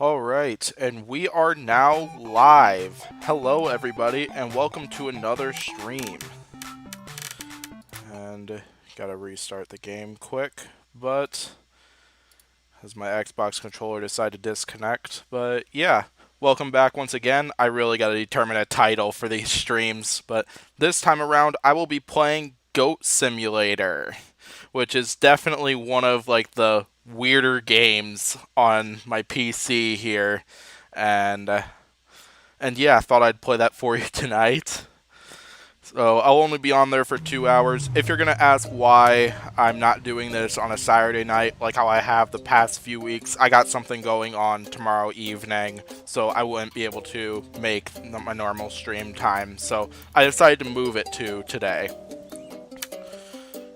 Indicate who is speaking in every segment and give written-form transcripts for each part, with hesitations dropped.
Speaker 1: Alright, and we are now live. Hello everybody, and welcome to another stream. And gotta restart the game quick, but as my Xbox controller decided to disconnect. But yeah, welcome back once again. I really gotta determine a title for these streams, but this time around I will be playing Goat Simulator, which is definitely one of like the weirder games on my PC here, and yeah, I thought I'd play that for you tonight. So I'll only be on there for 2 hours. If you're gonna ask why I'm not doing this on a Saturday night like how I have the past few weeks, I got something going on tomorrow evening, so I wouldn't be able to make my normal stream time. So I decided to move it to today.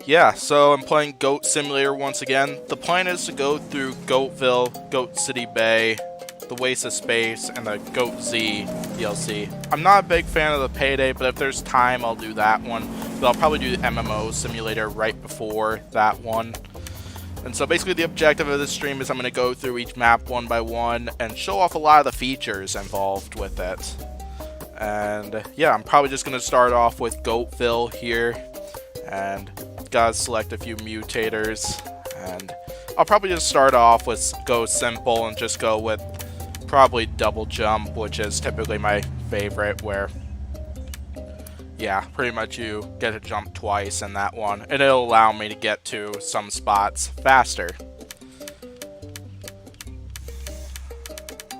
Speaker 1: Yeah, so I'm playing Goat Simulator once again. The plan is to go through Goatville, Goat City Bay, the Waste of Space, and the Goat Z DLC. I'm not a big fan of the Payday, but if there's time, I'll do that one. But I'll probably do the MMO Simulator right before that one. And so basically the objective of this stream is I'm going to go through each map one by one and show off a lot of the features involved with it. And yeah, I'm probably just going to start off with Goatville here. And gotta select a few mutators, and I'll probably just start off with go simple and just go with probably double jump, which is typically my favorite, where yeah, pretty much you get to jump twice in that one, and it'll allow me to get to some spots faster.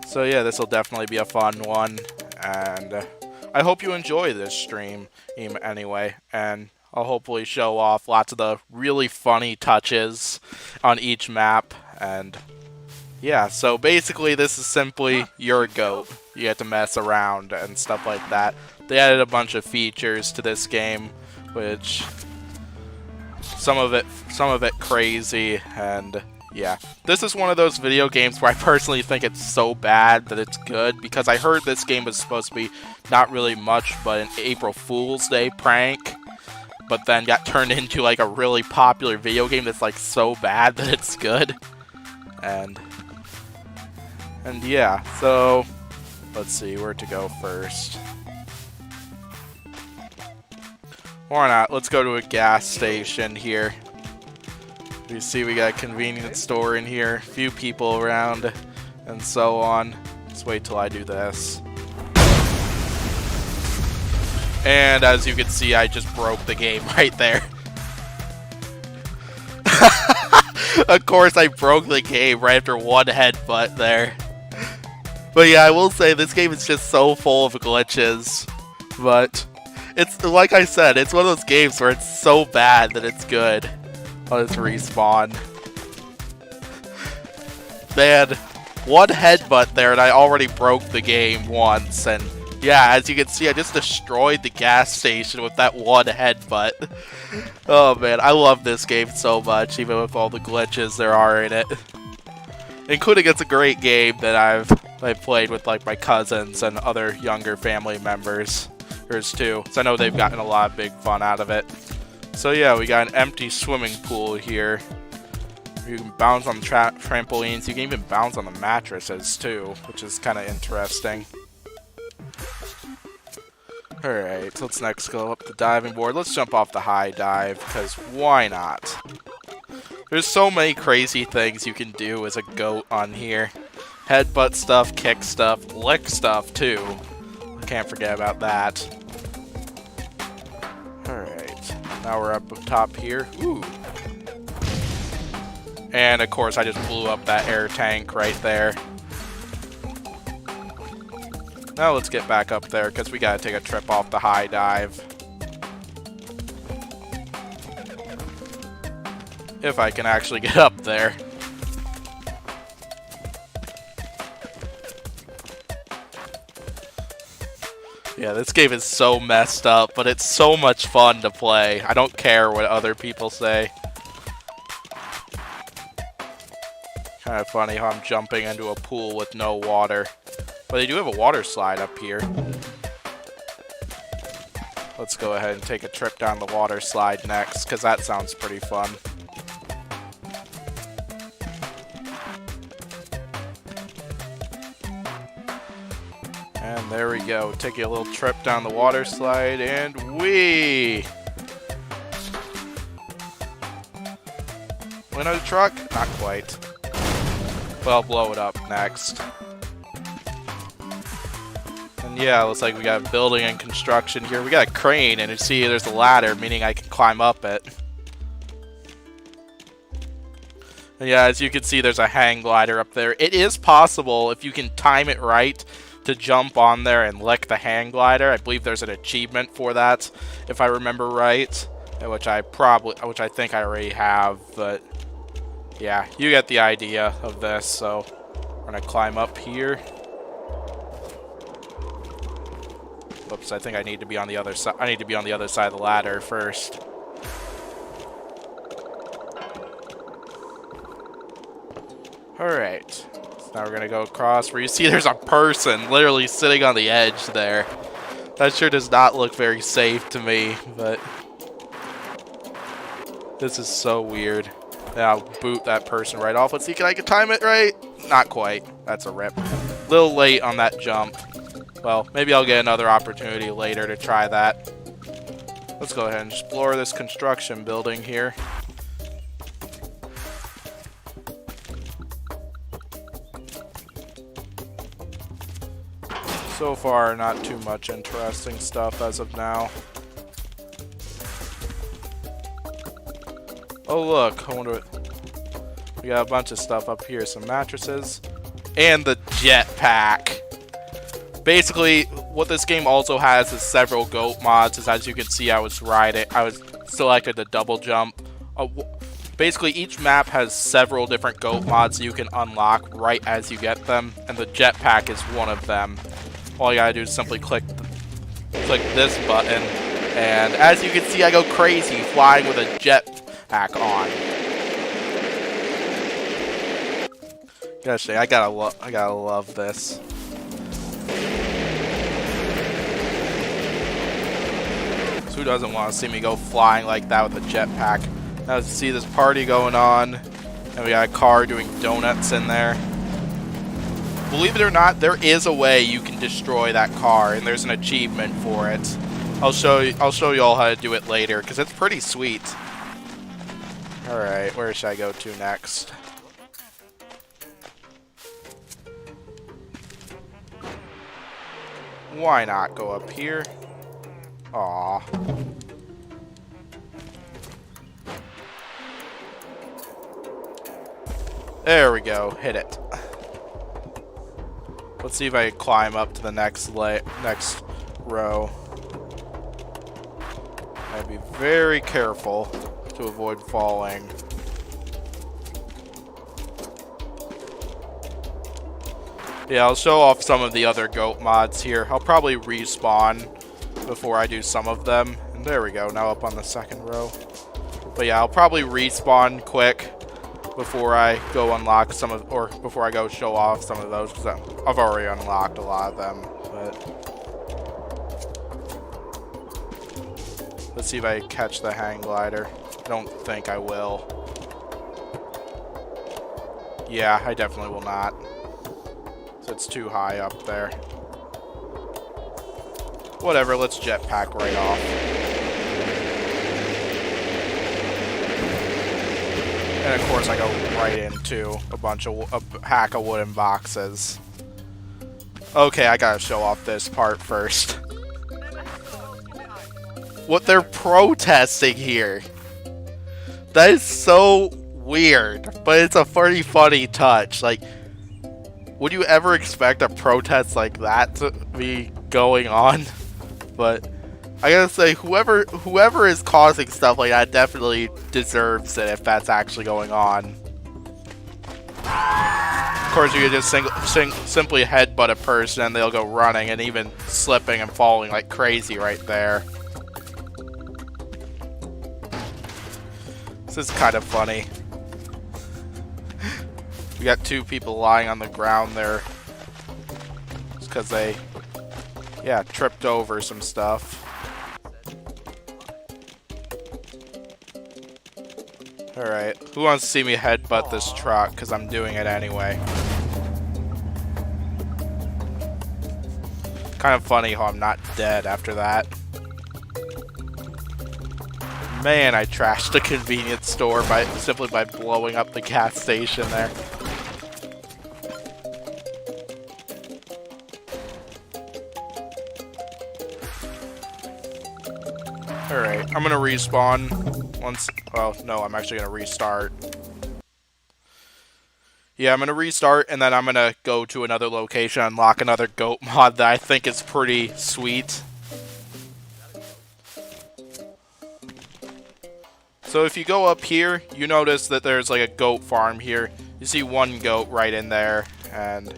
Speaker 1: So yeah, this will definitely be a fun one, and I hope you enjoy this stream anyway, and I'll hopefully show off lots of the really funny touches on each map. And yeah, so basically this is simply you're a goat. You get to mess around and stuff like that. They added a bunch of features to this game, which some of it crazy, and yeah. This is one of those video games where I personally think it's so bad that it's good, because I heard this game was supposed to be not really much but an April Fool's Day prank, but then got turned into like a really popular video game that's like so bad that it's good. And yeah, so let's see where to go first. Why not? Let's go to a gas station here. You see we got a convenience store in here, a few people around, and so on. Let's wait till I do this. And as you can see, I just broke the game right there. Of course, I broke the game right after one headbutt there. But yeah, I will say this game is just so full of glitches. But it's like I said, it's one of those games where it's so bad that it's good. I'll just respawn. Man, one headbutt there and I already broke the game once, and yeah, as you can see, I just destroyed the gas station with that one headbutt. Oh man, I love this game so much, even with all the glitches there are in it. Including it's a great game that I've played with like my cousins and other younger family members too. So I know they've gotten a lot of big fun out of it. So yeah, we got an empty swimming pool here. You can bounce on the trampolines. You can even bounce on the mattresses too, which is kind of interesting. Alright, so let's next go up the diving board. Let's jump off the high dive, because why not? There's so many crazy things you can do as a goat on here. Headbutt stuff, kick stuff, lick stuff too. Can't forget about that. Alright, now we're up top here. Ooh. And of course I just blew up that air tank right there. Now let's get back up there, because we gotta take a trip off the high dive. If I can actually get up there. Yeah, this game is so messed up, but it's so much fun to play. I don't care what other people say. Kind of funny how I'm jumping into a pool with no water. But they do have a water slide up here. Let's go ahead and take a trip down the water slide next, because that sounds pretty fun. There we go. Taking a little trip down the water slide, and whee! Win a truck? Not quite. Well, blow it up next. And yeah, looks like we got building and construction here. We got a crane, and you see there's a ladder, meaning I can climb up it. And yeah, as you can see, there's a hang glider up there. It is possible, if you can time it right, to jump on there and lick the hang glider. I believe there's an achievement for that, if I remember right, which I think I already have, but yeah, you get the idea of this. So we're gonna climb up here. Whoops, I think I need to be on the other side. I need to be on the other side of the ladder first. Alright, so now we're gonna go across where you see there's a person literally sitting on the edge there. That sure does not look very safe to me, but this is so weird. Now I'll boot that person right off. Let's see, can I time it right? Not quite. That's a rip. A little late on that jump. Well, maybe I'll get another opportunity later to try that. Let's go ahead and explore this construction building here. So far, not too much interesting stuff as of now. Oh look, I wonder what... We got a bunch of stuff up here. Some mattresses. And the jetpack. Basically, what this game also has is several goat mods. As you can see, I was selected the double jump. Basically, each map has several different goat mods you can unlock right as you get them. And the jetpack is one of them. All you gotta do is simply click this button, and as you can see, I go crazy flying with a jetpack on. Gosh, I gotta love this. So who doesn't want to see me go flying like that with a jetpack? Now you see this party going on, and we got a car doing donuts in there. Believe it or not, there is a way you can destroy that car, and there's an achievement for it. I'll show you all how to do it later, because it's pretty sweet. Alright, where should I go to next? Why not go up here? Aww. There we go, hit it. Let's see if I can climb up to the next row. I'd be very careful to avoid falling. Yeah, I'll show off some of the other goat mods here. I'll probably respawn before I do some of them. And there we go, now up on the second row. But yeah, I'll probably respawn quick before I go unlock some of, or before I go show off some of those, because I've already unlocked a lot of them. But let's see if I can catch the hang glider. I don't think I will. Yeah, I definitely will not. So it's too high up there. Whatever, let's jetpack right off. And of course I go right into a hack of wooden boxes. Okay, I gotta show off this part first. What they're protesting here. That is so weird, but it's a pretty funny touch. Like, would you ever expect a protest like that to be going on? But I gotta say, whoever is causing stuff like that definitely deserves it if that's actually going on. Of course, you can just simply headbutt a person and they'll go running and even slipping and falling like crazy right there. This is kind of funny. We got two people lying on the ground there. It's because they, yeah, tripped over some stuff. Alright, who wants to see me headbutt this truck? Because I'm doing it anyway. Kind of funny how I'm not dead after that. Man, I trashed a convenience store simply by blowing up the gas station there. Alright, I'm gonna respawn once. Oh, no, I'm actually gonna restart. Yeah, I'm gonna restart and then I'm gonna go to another location, unlock another goat mod that I think is pretty sweet. So if you go up here, you notice that there's like a goat farm here. You see one goat right in there, and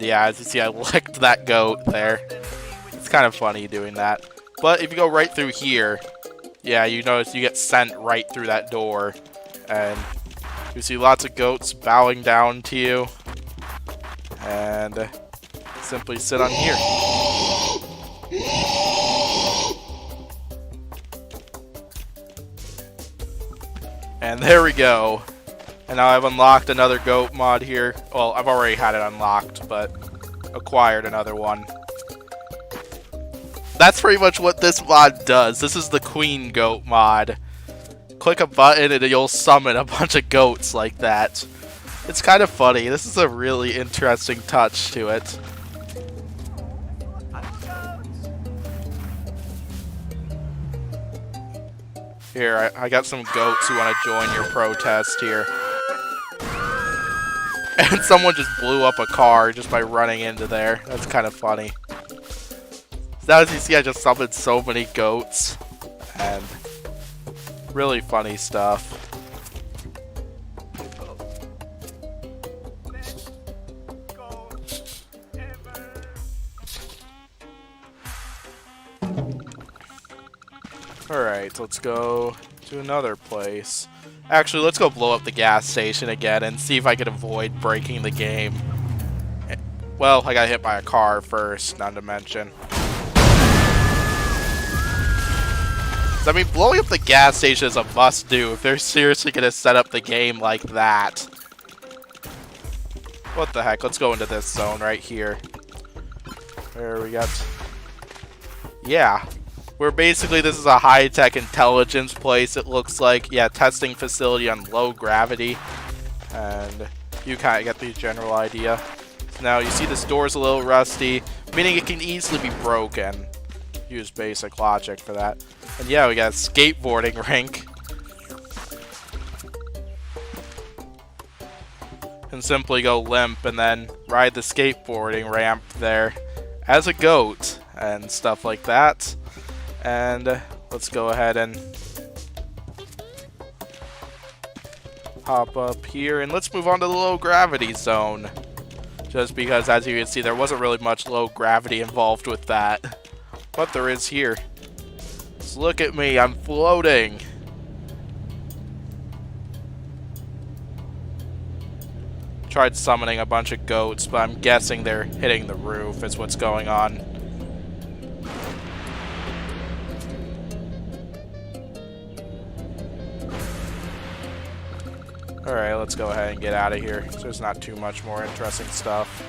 Speaker 1: yeah, as you see, I licked that goat there. It's kind of funny doing that. But if you go right through here, yeah, you notice you get sent right through that door, and you see lots of goats bowing down to you, and simply sit on here. And there we go. And now I've unlocked another goat mod here. Well, I've already had it unlocked, but acquired another one. That's pretty much what this mod does. This is the Queen Goat mod. Click a button and you'll summon a bunch of goats like that. It's kind of funny. This is a really interesting touch to it. Here, I got some goats who want to join your protest here. And someone just blew up a car just by running into there. That's kind of funny. So as you see, I just summoned so many goats. And really funny stuff. Alright, let's go to another place. Actually, let's go blow up the gas station again and see if I can avoid breaking the game. Well, I got hit by a car first, not to mention. I mean, blowing up the gas station is a must-do if they're seriously going to set up the game like that. What the heck? Let's go into this zone right here. There we got... Yeah. Where basically this is a high-tech intelligence place, it looks like. Yeah, testing facility on low gravity. And you kind of get the general idea. So now you see this door's a little rusty, meaning it can easily be broken. Use basic logic for that. And yeah, we got a skateboarding rink. And simply go limp and then ride the skateboarding ramp there as a goat and stuff like that. And let's go ahead and hop up here and let's move on to the low gravity zone. Just because, as you can see, there wasn't really much low gravity involved with that. But there is here. So look at me, I'm floating. Tried summoning a bunch of goats, but I'm guessing they're hitting the roof is what's going on. Alright, let's go ahead and get out of here. So there's not too much more interesting stuff.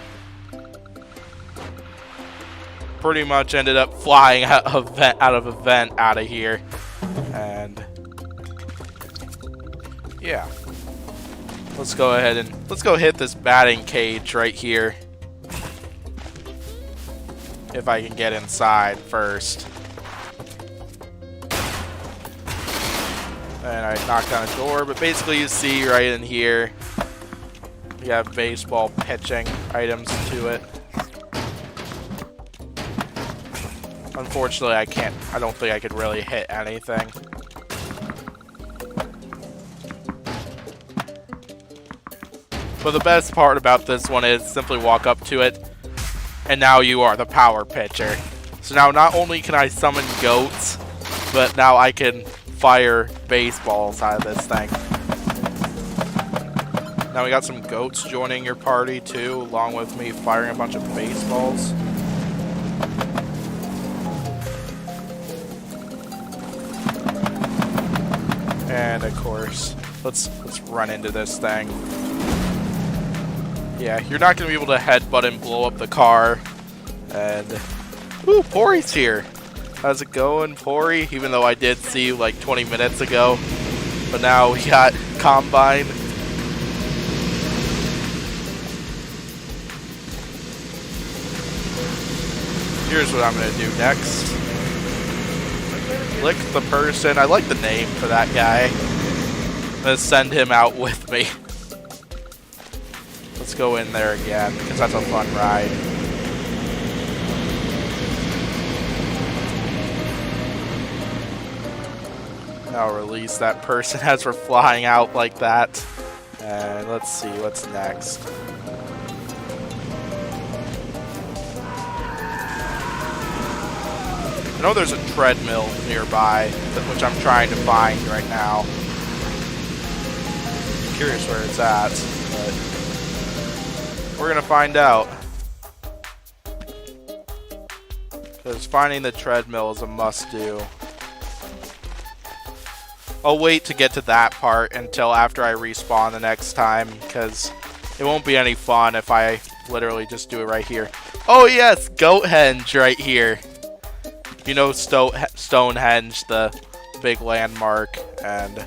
Speaker 1: Pretty much ended up flying out of a vent out of here. And yeah. Let's go ahead and let's go hit this batting cage right here. If I can get inside first. And I knocked on a door, but basically you see right in here, we have baseball pitching items to it. Unfortunately, I don't think I could really hit anything. But the best part about this one is simply walk up to it, and now you are the power pitcher. So now not only can I summon goats, but now I can fire baseballs out of this thing. Now we got some goats joining your party too, along with me firing a bunch of baseballs. And of course, let's run into this thing. Yeah, you're not going to be able to headbutt and blow up the car. And, ooh, Pori's here. How's it going, Pori? Even though I did see you like 20 minutes ago. But now we got Combine. Here's what I'm going to do next. Lick the person. I like the name for that guy. I'm going to send him out with me. Let's go in there again, because that's a fun ride. Now release that person as we're flying out like that. And let's see what's next. I know there's a treadmill nearby, which I'm trying to find right now. I'm curious where it's at, but we're gonna find out. Because finding the treadmill is a must-do. I'll wait to get to that part until after I respawn the next time, because it won't be any fun if I literally just do it right here. Oh yes, Goathenge right here. You know Stonehenge, the big landmark, and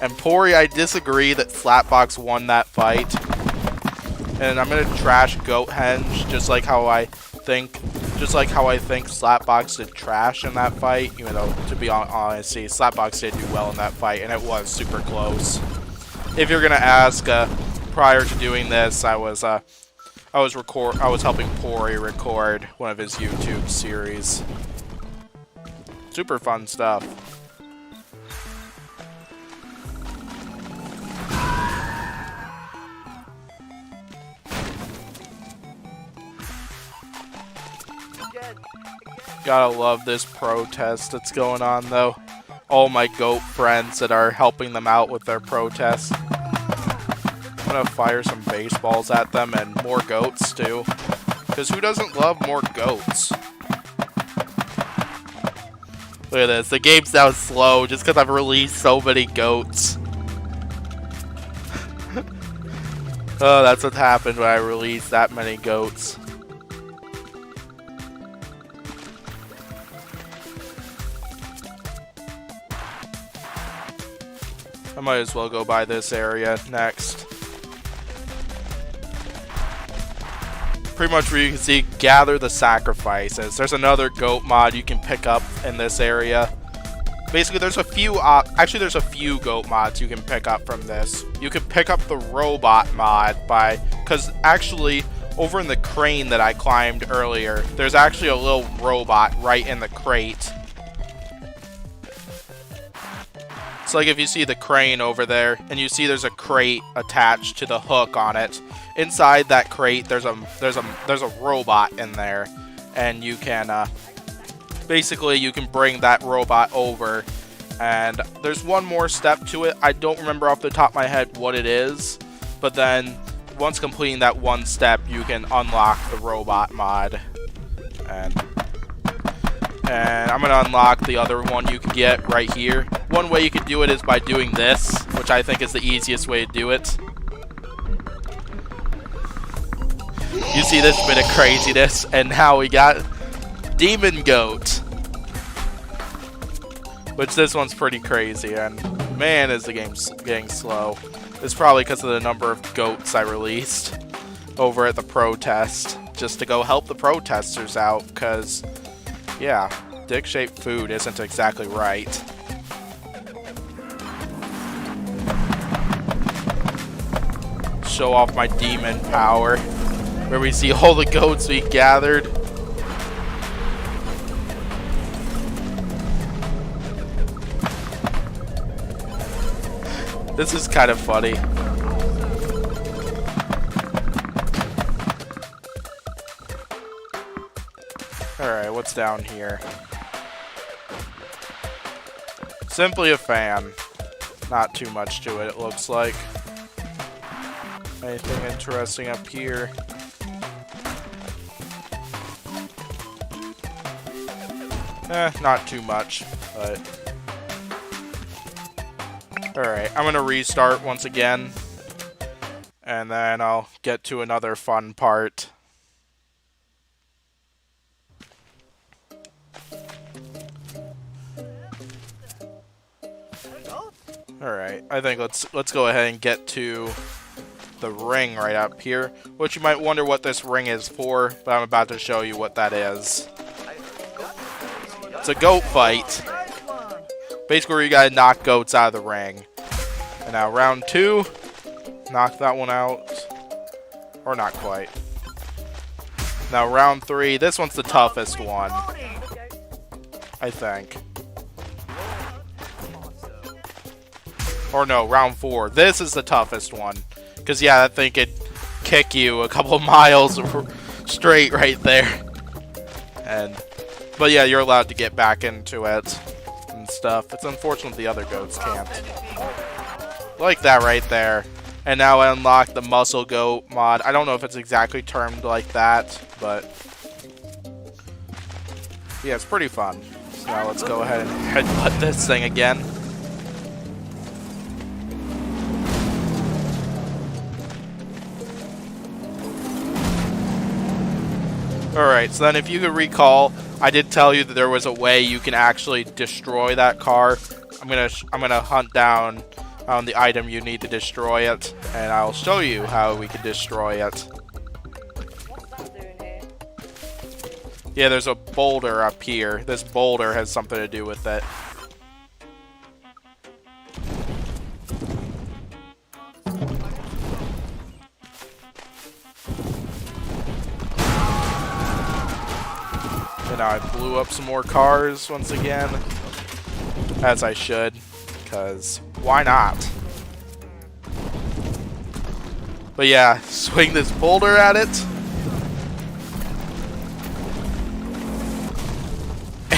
Speaker 1: Pori, I disagree that Slapbox won that fight. And I'm gonna trash Goathenge just like how I think Slapbox did trash in that fight, even though, to be honest, Slapbox did do well in that fight, and it was super close. If you're gonna ask, prior to doing this, I was helping Pori record one of his YouTube series. Super fun stuff. Gotta love this protest that's going on, though. All my goat friends that are helping them out with their protest. I'm gonna fire some baseballs at them and more goats, too. Because who doesn't love more goats? Look at this. The game's now slow just because I've released so many goats. Oh, that's what happened when I released that many goats. I might as well go by this area next. Pretty much where you can see, gather the sacrifices. There's another goat mod you can pick up in this area. Basically, there's a few goat mods you can pick up from this. You can pick up the robot mod because actually, over in the crane that I climbed earlier, there's actually a little robot right in the crate. It's like if you see the crane over there, and you see there's a crate attached to the hook on it. Inside that crate, there's a robot in there, and you can basically you can bring that robot over. And there's one more step to it. I don't remember off the top of my head what it is, but then once completing that one step, you can unlock the robot mod. And I'm gonna unlock the other one you can get right here. One way you can do it is by doing this, which I think is the easiest way to do it. You see this bit of craziness, and now we got Demon Goat. Which this one's pretty crazy, and man is the game getting slow. It's probably because of the number of goats I released over at the protest, just to go help the protesters out, because yeah, dick-shaped food isn't exactly right. Show off my demon power, where we see all the goats we gathered. This is kind of funny. Alright, what's down here? Simply a fan. Not too much to it, it looks like. Anything interesting up here? Not too much, but... Alright, I'm gonna restart once again. and then I'll get to another fun part. Alright, I think let's go ahead and get to the ring right up here, which you might wonder what this ring is for, but I'm about to show you what that is. It's a goat fight. Basically, where you gotta knock goats out of the ring. And now round 2, knock that one out. Or not quite. Now round 3, this one's the toughest one, I think. Or no, round 4. This is the toughest one. Because, yeah, that thing could kick you a couple miles straight right there. But, yeah, you're allowed to get back into it and stuff. It's unfortunate the other goats can't. Like that right there. And now I unlock the Muscle Goat mod. I don't know if it's exactly termed like that, but yeah, it's pretty fun. So now let's go ahead and headbutt this thing again. Alright, so then if you could recall, I did tell you that there was a way you can actually destroy that car. I'm gonna hunt down the item you need to destroy it, and I'll show you how we can destroy it. Yeah, there's a boulder up here. This boulder has something to do with it. And now I blew up some more cars once again, as I should, because why not? But yeah, swing this boulder at it.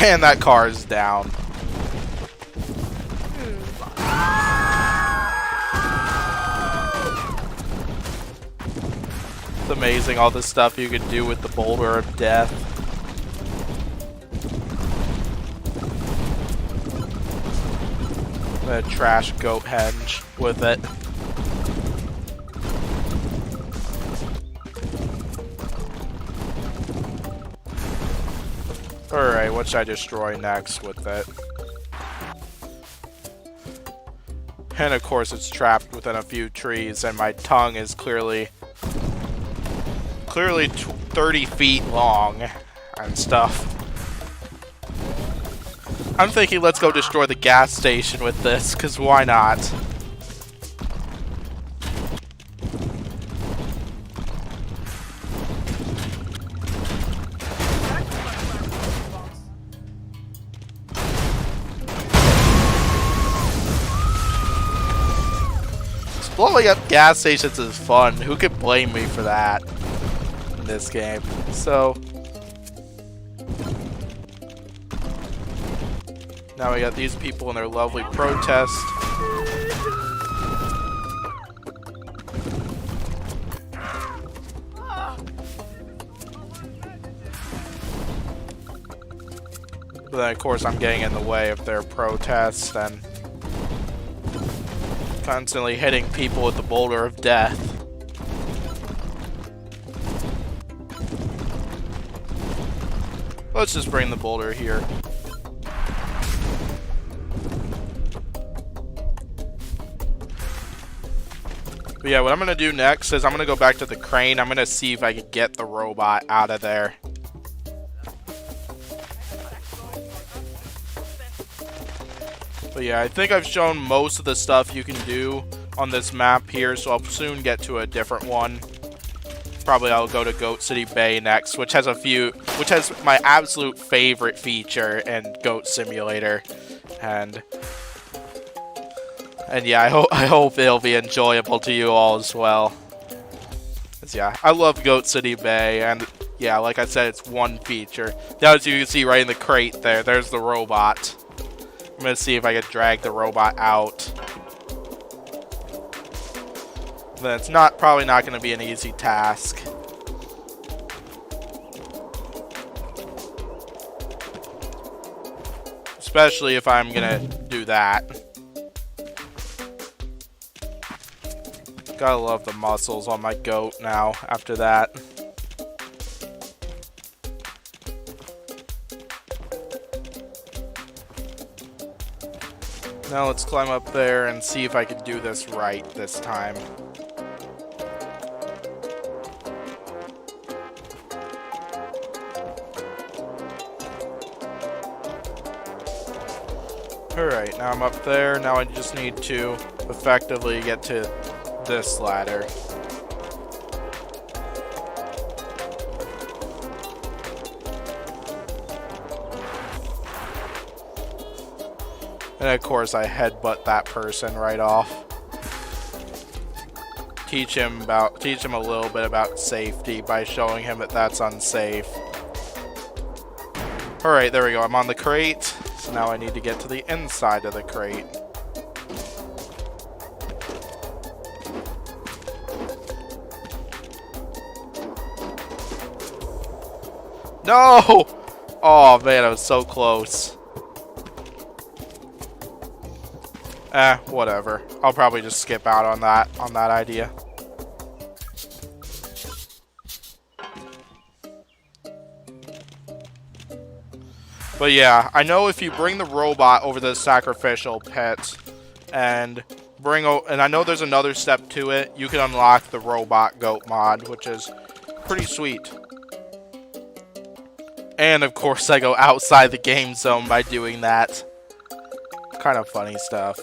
Speaker 1: And that car is down. It's amazing all the stuff you can do with the boulder of death. A trash goat henge with it. Alright, what should I destroy next with it? And of course it's trapped within a few trees, and my tongue is clearly 30 feet long and stuff. I'm thinking let's go destroy the gas station with this, because why not? Blowing up gas stations is fun. Who could blame me for that in this game? So now we got these people in their lovely protest. But then of course I'm getting in the way of their protest and constantly hitting people with the boulder of death. Let's just bring the boulder here. But yeah, what I'm going to do next is I'm going to go back to the crane. I'm going to see if I can get the robot out of there. But yeah, I think I've shown most of the stuff you can do on this map here, so I'll soon get to a different one. Probably I'll go to Goat City Bay next, which has my absolute favorite feature in Goat Simulator. And yeah, I hope it'll be enjoyable to you all as well. 'Cause yeah, I love Goat City Bay, and yeah, like I said, it's one feature. Now as you can see right in the crate there's the robot. I'm gonna see if I can drag the robot out. Then it's probably not gonna be an easy task. Especially if I'm gonna do that. Gotta love the muscles on my goat now after that. Now let's climb up there and see if I can do this right this time. Alright, now I'm up there. Now I just need to effectively get to this ladder. And of course I headbutt that person right off. Teach him a little bit about safety by showing him that that's unsafe. Alright, there we go. I'm on the crate. So now I need to get to the inside of the crate. No! Oh man, I was so close. Whatever. I'll probably just skip out on that idea. But yeah, I know if you bring the robot over to the sacrificial pit and I know there's another step to it, you can unlock the robot goat mod, which is pretty sweet. And of course I go outside the game zone by doing that. Kind of funny stuff.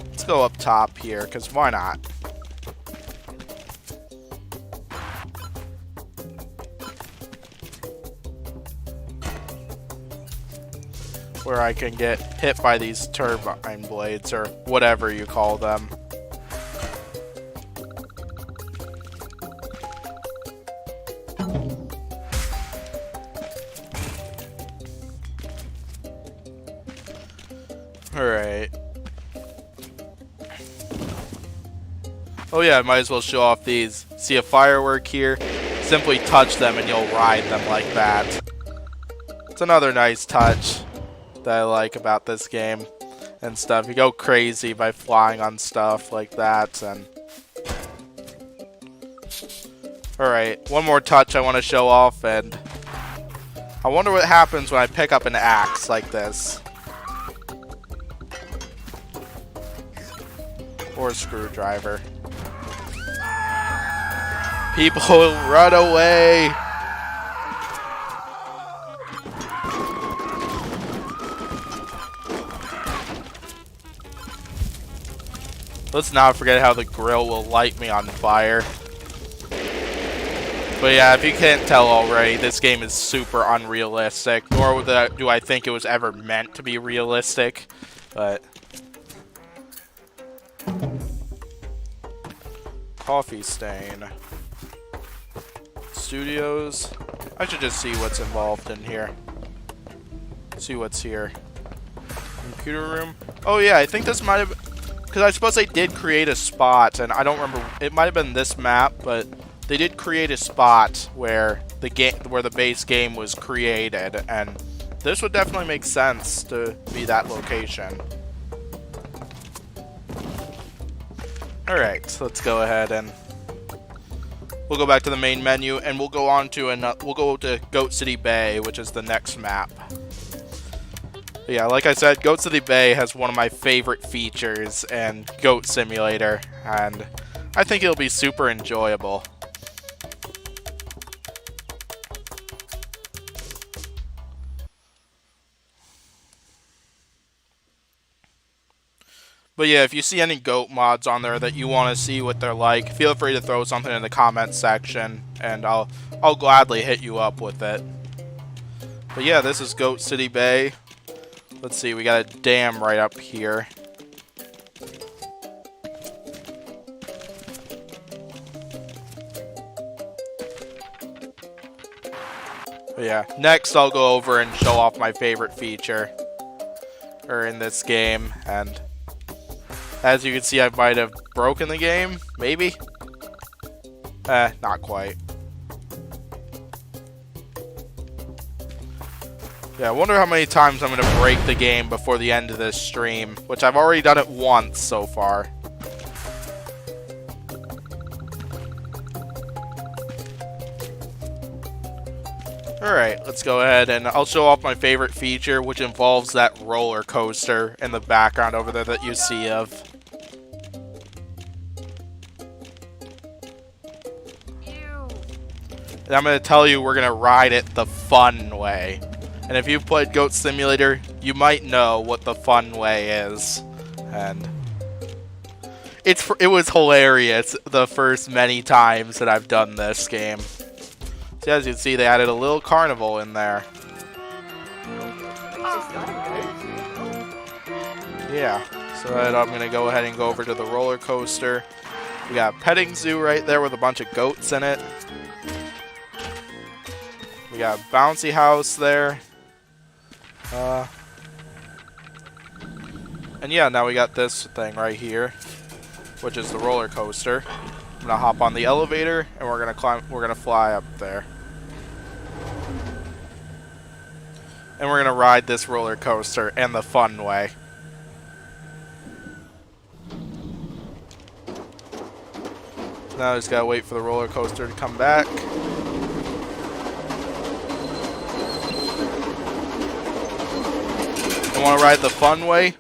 Speaker 1: Let's go up top here, because why not? Where I can get hit by these turbine blades, or whatever you call them. Alright. Oh yeah, I might as well show off these. See a firework here? Simply touch them and you'll ride them like that. It's another nice touch that I like about this game and stuff. You go crazy by flying on stuff like that. And alright, one more touch I want to show off, and I wonder what happens when I pick up an axe like this. Or a screwdriver. People run away! Let's not forget how the grill will light me on fire. But yeah, if you can't tell already, this game is super unrealistic. Nor do I think it was ever meant to be realistic. But coffee stain. Studios. I should just see what's involved in here. See what's here. Computer room. Oh yeah, I think this might have, because I suppose they did create a spot, and I don't remember. It might have been this map, but they did create a spot where the base game was created, and this would definitely make sense to be that location. Alright, so let's go ahead and we'll go back to the main menu, and we'll go to Goat City Bay, which is the next map. But yeah, like I said, Goat City Bay has one of my favorite features in Goat Simulator, and I think it'll be super enjoyable. But yeah, if you see any goat mods on there that you want to see what they're like, feel free to throw something in the comments section, and I'll gladly hit you up with it. But yeah, this is Goat City Bay. Let's see, we got a dam right up here. But yeah, next I'll go over and show off my favorite feature in this game, and as you can see, I might have broken the game, maybe? Not quite. Yeah, I wonder how many times I'm going to break the game before the end of this stream, which I've already done it once so far. Alright, let's go ahead and I'll show off my favorite feature, which involves that roller coaster in the background over there that you see of. And I'm going to tell you we're going to ride it the fun way. And if you've played Goat Simulator, you might know what the fun way is. And it was hilarious the first many times that I've done this game. So as you can see, they added a little carnival in there. Yeah, so then I'm going to go ahead and go over to the roller coaster. We got a petting zoo right there with a bunch of goats in it. We got a bouncy house there. And yeah, now we got this thing right here, which is the roller coaster. I'm gonna hop on the elevator and we're gonna fly up there. And we're gonna ride this roller coaster in the fun way. Now I just gotta wait for the roller coaster to come back. You want to ride the fun way?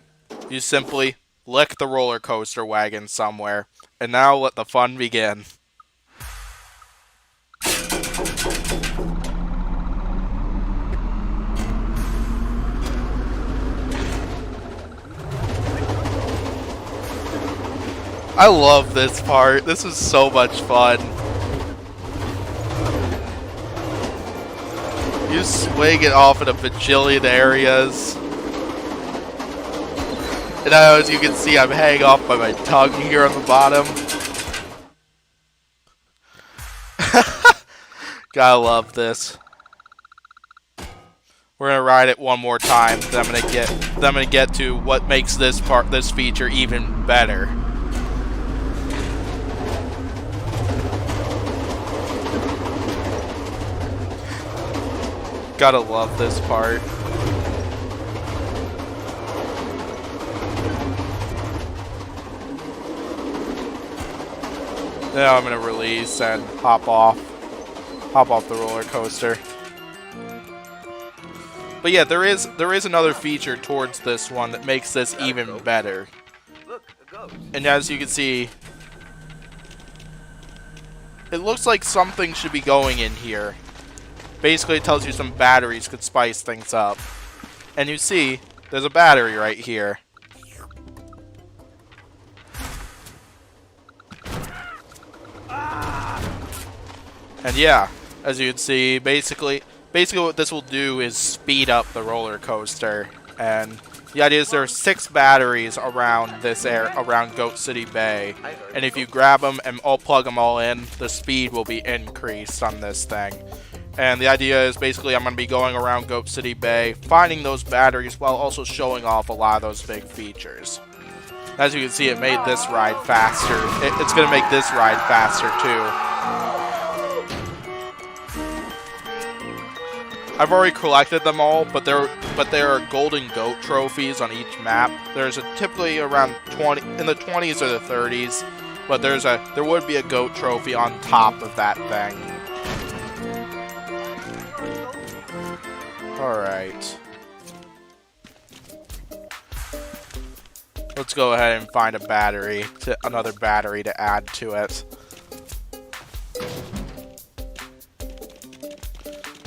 Speaker 1: You simply lick the roller coaster wagon somewhere. And now let the fun begin. I love this part. This is so much fun. You swing it off in a bajillion areas. And now, as you can see, I'm hanging off by my tongue here on the bottom. Gotta love this. We're gonna ride it one more time. Then I'm gonna get to what makes this feature even better. Gotta love this part. Now I'm gonna release and hop off the roller coaster. But yeah, there is another feature towards this one that makes this even better. And as you can see, it looks like something should be going in here. Basically, it tells you some batteries could spice things up. And you see, there's a battery right here. And yeah, as you can see, basically what this will do is speed up the roller coaster. And the idea is there are 6 batteries around this around Goat City Bay. And if you grab them and plug them all in, the speed will be increased on this thing. And the idea is basically I'm going to be going around Goat City Bay, finding those batteries while also showing off a lot of those big features. As you can see, it made this ride faster. It's going to make this ride faster too. I've already collected them all, but there are golden goat trophies on each map. There's typically around 20 in the 20s or the 30s, but there would be a goat trophy on top of that thing. All right. Let's go ahead and find another battery to add to it.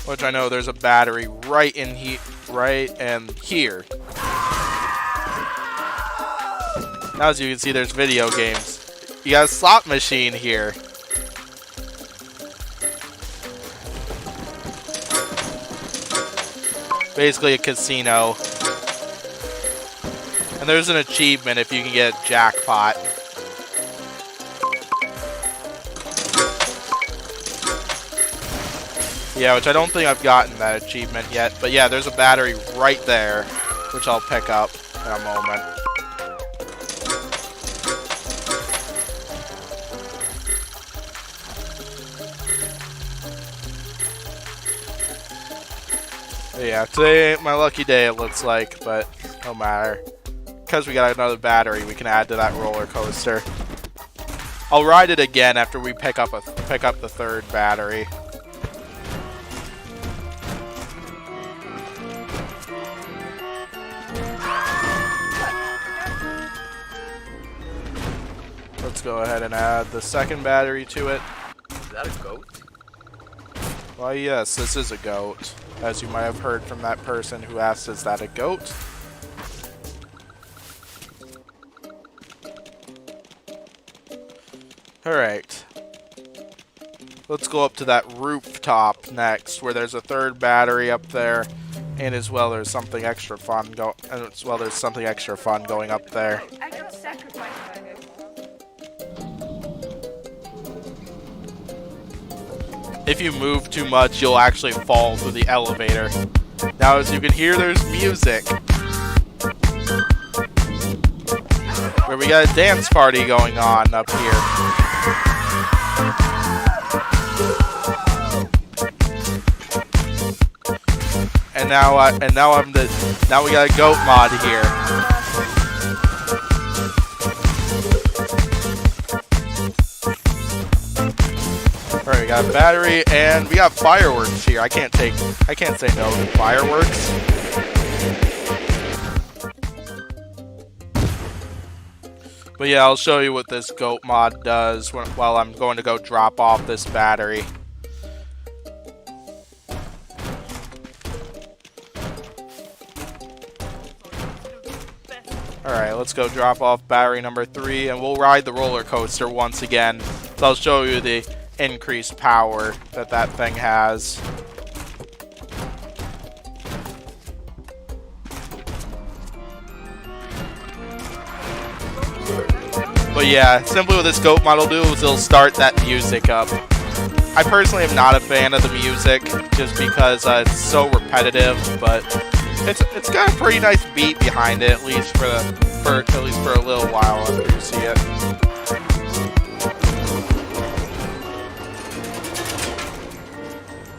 Speaker 1: Which I know there's a battery right in here. Now as you can see, there's video games. You got a slot machine here. Basically a casino. And there's an achievement if you can get a jackpot. Yeah, which I don't think I've gotten that achievement yet. But yeah, there's a battery right there, which I'll pick up in a moment. Yeah, today ain't my lucky day, it looks like, but no matter. Because we got another battery, we can add to that roller coaster. I'll ride it again after we pick up the third battery. Let's go ahead and add the second battery to it.
Speaker 2: Is that a goat?
Speaker 1: Well, yes, this is a goat. As you might have heard from that person who asked, is that a goat? Alright. Let's go up to that rooftop next, where there's a third battery up there. And as well, there's something extra fun going up there.
Speaker 3: I could sacrifice my name.
Speaker 1: If you move too much, you'll actually fall through the elevator. Now, as you can hear, there's music. Where we got a dance party going on up here. And now we got a goat mod here. Alright, we got a battery and we got fireworks here. I can't say no to fireworks. But yeah, I'll show you what this goat mod does while I'm going to go drop off this battery. Alright, let's go drop off battery number 3 and we'll ride the roller coaster once again. So I'll show you the increased power that thing has. But yeah, simply what this goat mod will do is it'll start that music up. I personally am not a fan of the music just because it's so repetitive, but it's got a pretty nice beat behind it, at least for a little while after you see it.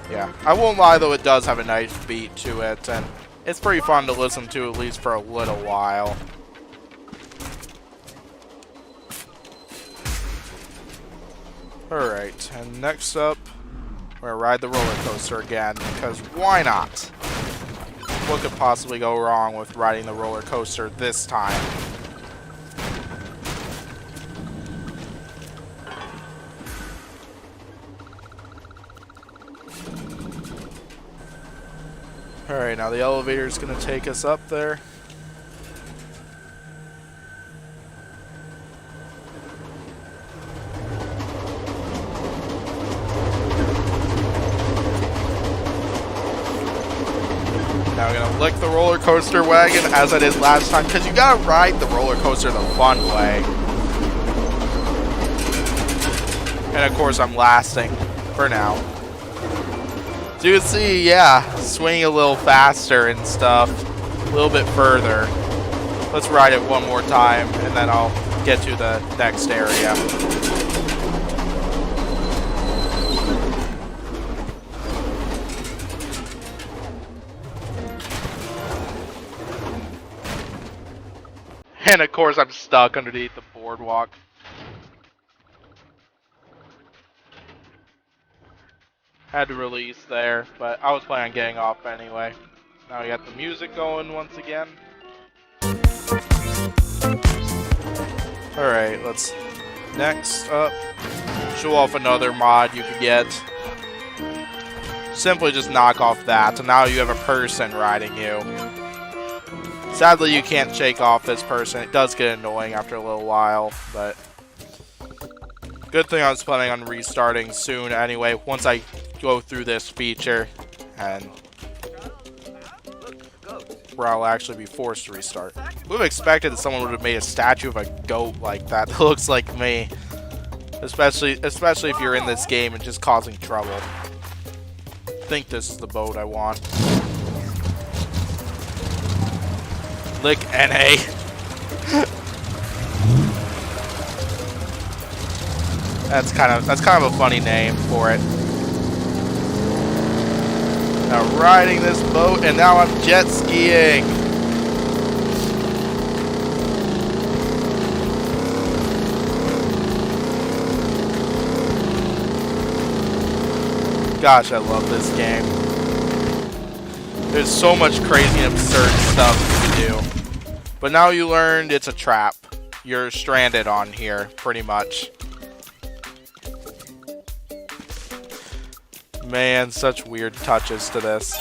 Speaker 1: Yeah, I won't lie though, it does have a nice beat to it, and it's pretty fun to listen to at least for a little while. Alright, and next up, we're gonna ride the roller coaster again, because why not? What could possibly go wrong with riding the roller coaster this time? Alright, now the elevator is going to take us up there. Now we're going to lick the roller coaster wagon as I did last time, because you got to ride the roller coaster the fun way. And of course I'm lasting for now. So you can see, yeah, swinging a little faster and stuff, a little bit further. Let's ride it one more time, and then I'll get to the next area. And of course I'm stuck underneath the boardwalk. Had to release there, but I was planning on getting off anyway. Now we got the music going once again. Alright, let's next up show off another mod you could get. Simply just knock off that, so now you have a person riding you. Sadly you can't shake off this person. It does get annoying after a little while, but good thing I was planning on restarting soon anyway, once I go through this feature, and where I'll actually be forced to restart. Would have expected that someone would have made a statue of a goat like that that looks like me, especially if you're in this game and just causing trouble. I think this is the boat I want. Lick NA. That's kind of a funny name for it. Now riding this boat, and now I'm jet skiing. Gosh, I love this game. There's so much crazy and absurd stuff you can do. But now you learned it's a trap. You're stranded on here, pretty much. Man, such weird touches to this.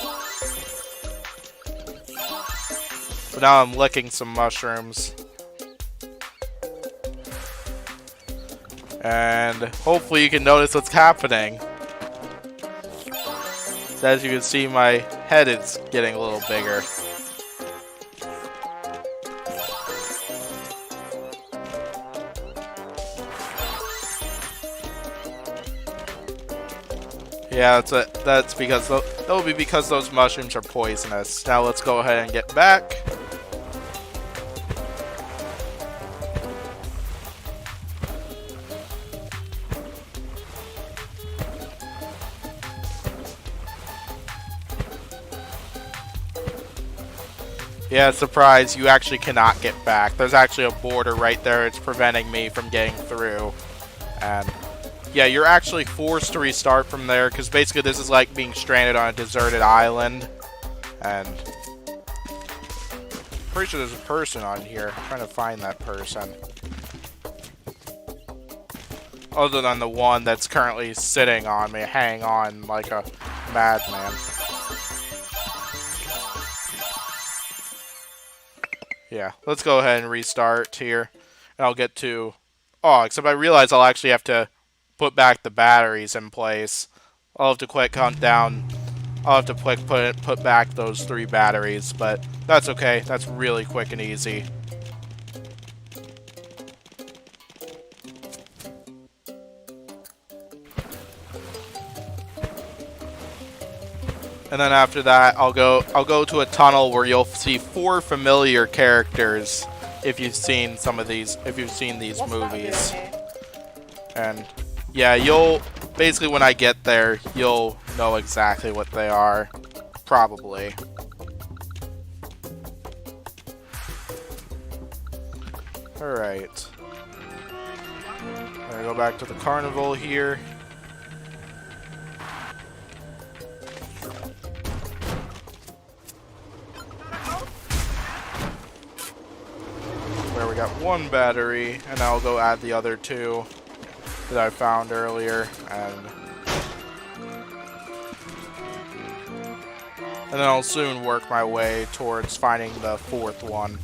Speaker 1: But now I'm licking some mushrooms. And hopefully you can notice what's happening. As you can see, my head is getting a little bigger. Yeah, that's because that will be because those mushrooms are poisonous. Now let's go ahead and get back. Yeah, surprise, you actually cannot get back. There's actually a border right there. It's preventing me from getting through. And yeah, you're actually forced to restart from there because basically this is like being stranded on a deserted island. And pretty sure there's a person on here. I'm trying to find that person. Other than the one that's currently sitting on me, hanging on like a madman. Yeah, let's go ahead and restart here. And I'll get to... Oh, except I realize I'll actually have to put back the batteries in place. I'll have to quick count down. I'll have to quick put back those 3 batteries, but that's okay. That's really quick and easy. And then after that, I'll go to a tunnel where you'll see 4 familiar characters if you've seen some of these, if you've seen these movies. And yeah, you'll basically when I get there, you'll know exactly what they are, probably. All right. I'm gonna go back to the carnival here. We got 1 battery, and I'll go add the other 2 that I found earlier, and then I'll soon work my way towards finding the 4th one.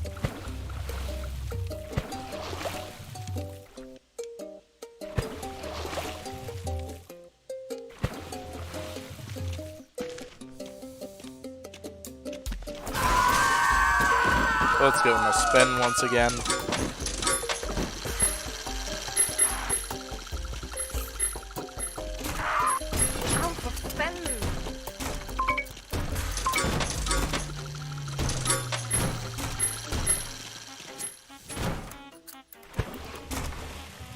Speaker 1: Let's give him a spin once again.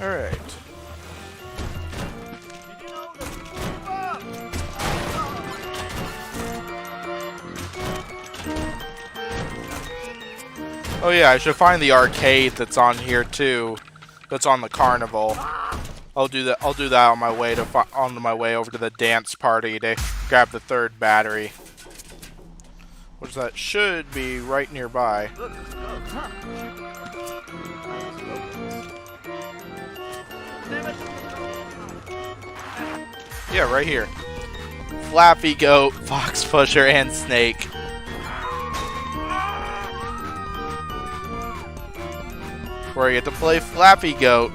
Speaker 1: All right. Oh yeah, I should find the arcade that's on here too. That's on the carnival. I'll do that. I'll do that on my way over to the dance party to grab the 3rd battery, which that should be right nearby. Yeah, right here. Flappy Goat, Fox Pusher, and Snake. Where you get to play Flappy Goat.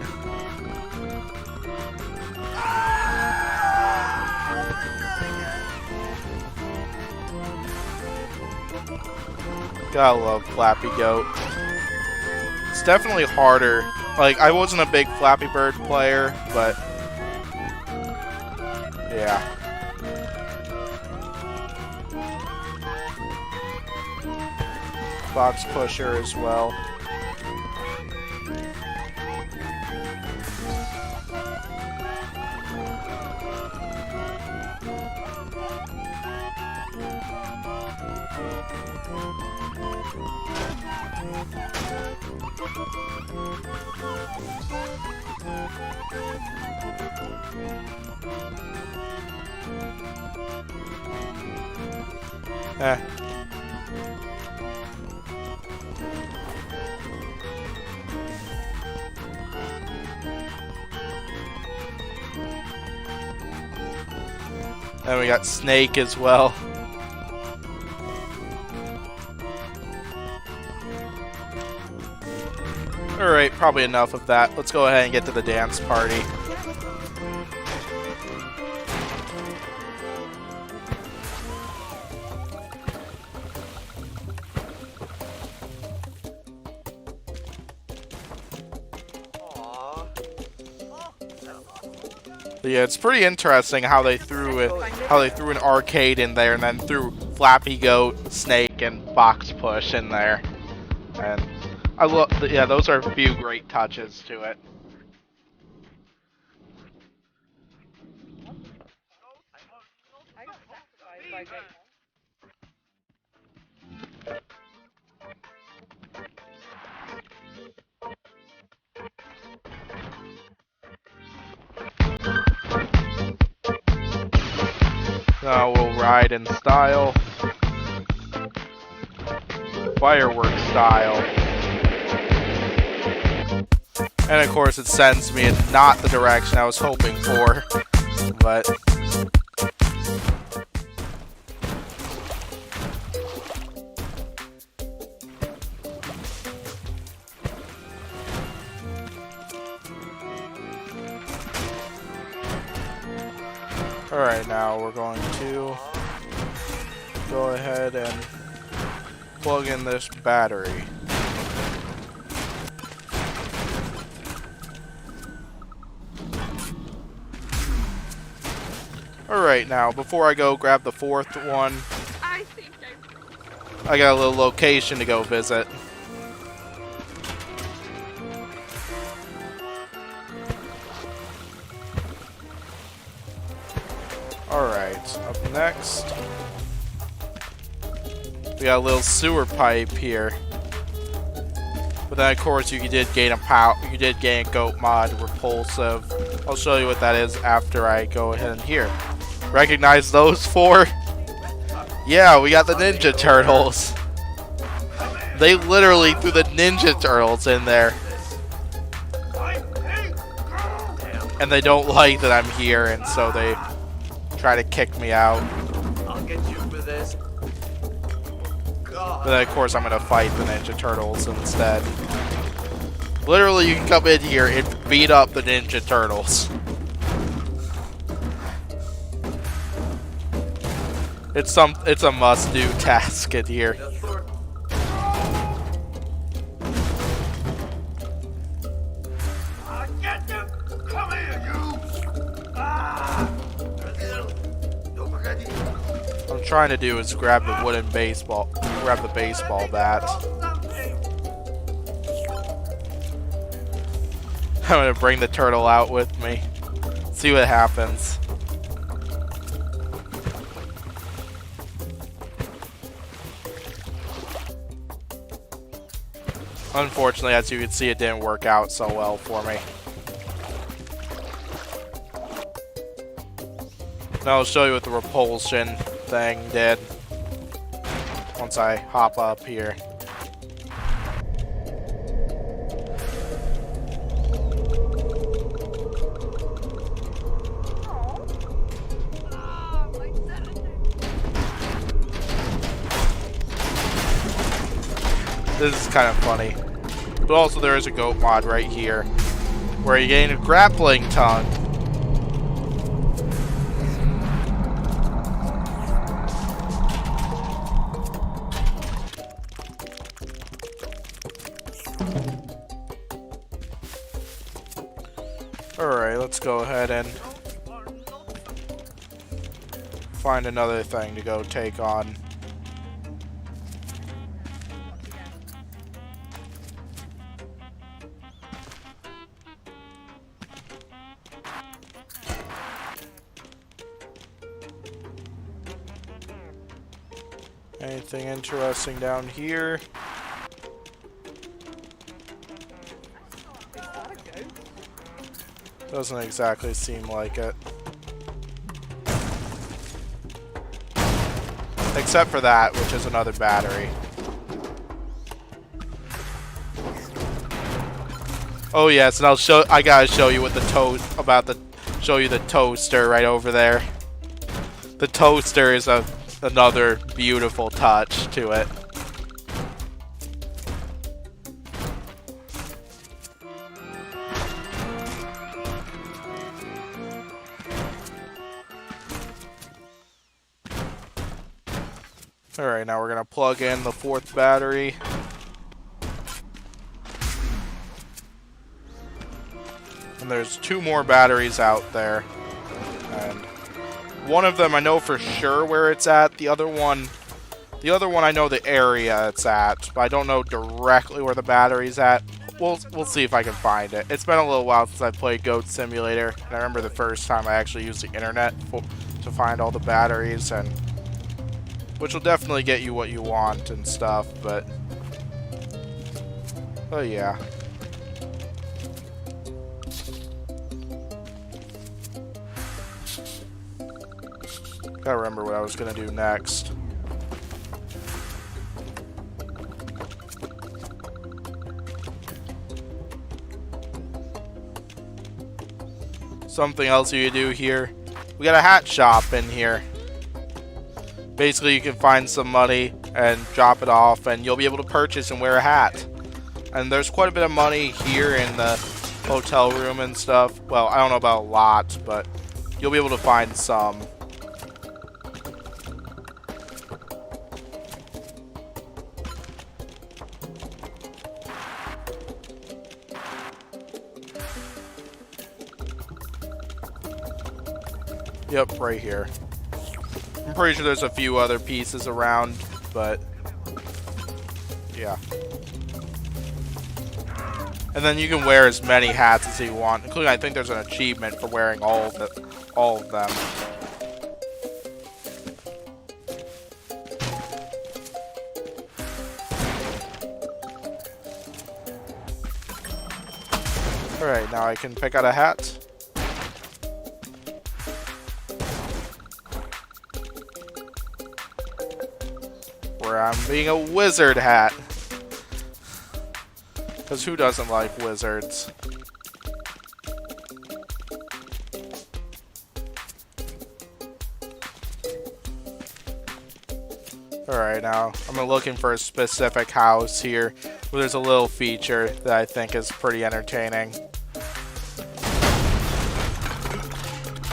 Speaker 1: Gotta love Flappy Goat. It's definitely harder. Like, I wasn't a big Flappy Bird player, but yeah. Fox Pusher as well. Eh. Then we got Snake as well. Alright, probably enough of that. Let's go ahead and get to the dance party. But yeah, it's pretty interesting how they threw an arcade in there and then threw Flappy Goat, Snake, and Box Push in there. And I love, yeah, those are a few great touches to it.
Speaker 3: I got sacrificed by Goat.
Speaker 1: Now we'll ride in style. Fireworks style. And of course it sends me in not the direction I was hoping for. But alright, now we're going to go ahead and plug in this battery. Alright, now before I go grab the fourth one,
Speaker 3: I think
Speaker 1: I got a little location to go visit. Alright, up next, we got a little sewer pipe here. But then of course you did gain a goat mod repulsive. I'll show you what that is after I go ahead and here. Recognize those four? Yeah, we got the Ninja Turtles. They literally threw the Ninja Turtles in there. And they don't like that I'm here, and so they try to kick me out.
Speaker 2: I'll get you for this.
Speaker 1: But then of course I'm gonna fight the Ninja Turtles instead. Literally you can come in here and beat up the Ninja Turtles. It's a must-do task in here.
Speaker 2: Get them! Come here, you!
Speaker 1: What I'm trying to do is grab the baseball bat. I'm gonna bring the turtle out with me. See what happens. Unfortunately, as you can see, it didn't work out so well for me. Now I'll show you what the repulsion thing did once I hop up here. This is kind of funny. But also there is a goat mod right here where you gain a grappling tongue. Alright, let's go ahead and find another thing to go take on. Anything interesting down here? Doesn't exactly seem like it. Except for that, which is another battery. Oh yes, and I gotta show you what the show you the toaster right over there. The toaster is another beautiful touch to it. Alright, now we're gonna plug in the 4th battery. And there's 2 more batteries out there. And one of them I know for sure where it's at. The other one I know the area it's at, but I don't know directly where the battery's at. We'll see if I can find it. It's been a little while since I played Goat Simulator, and I remember the first time I actually used the internet to find all the batteries, and which will definitely get you what you want and stuff, but oh yeah. Gotta remember what I was gonna do next. Something else you do here. We got a hat shop in here. Basically, you can find some money and drop it off, and you'll be able to purchase and wear a hat. And there's quite a bit of money here in the hotel room and stuff. Well, I don't know about a lot, but you'll be able to find some. Yep, right here. I'm pretty sure there's a few other pieces around, but yeah. And then you can wear as many hats as you want, including I think there's an achievement for wearing all of them. Alright, now I can pick out a hat. Where I'm being a wizard hat. Because who doesn't like wizards? Alright, now I'm looking for a specific house here where there's a little feature that I think is pretty entertaining.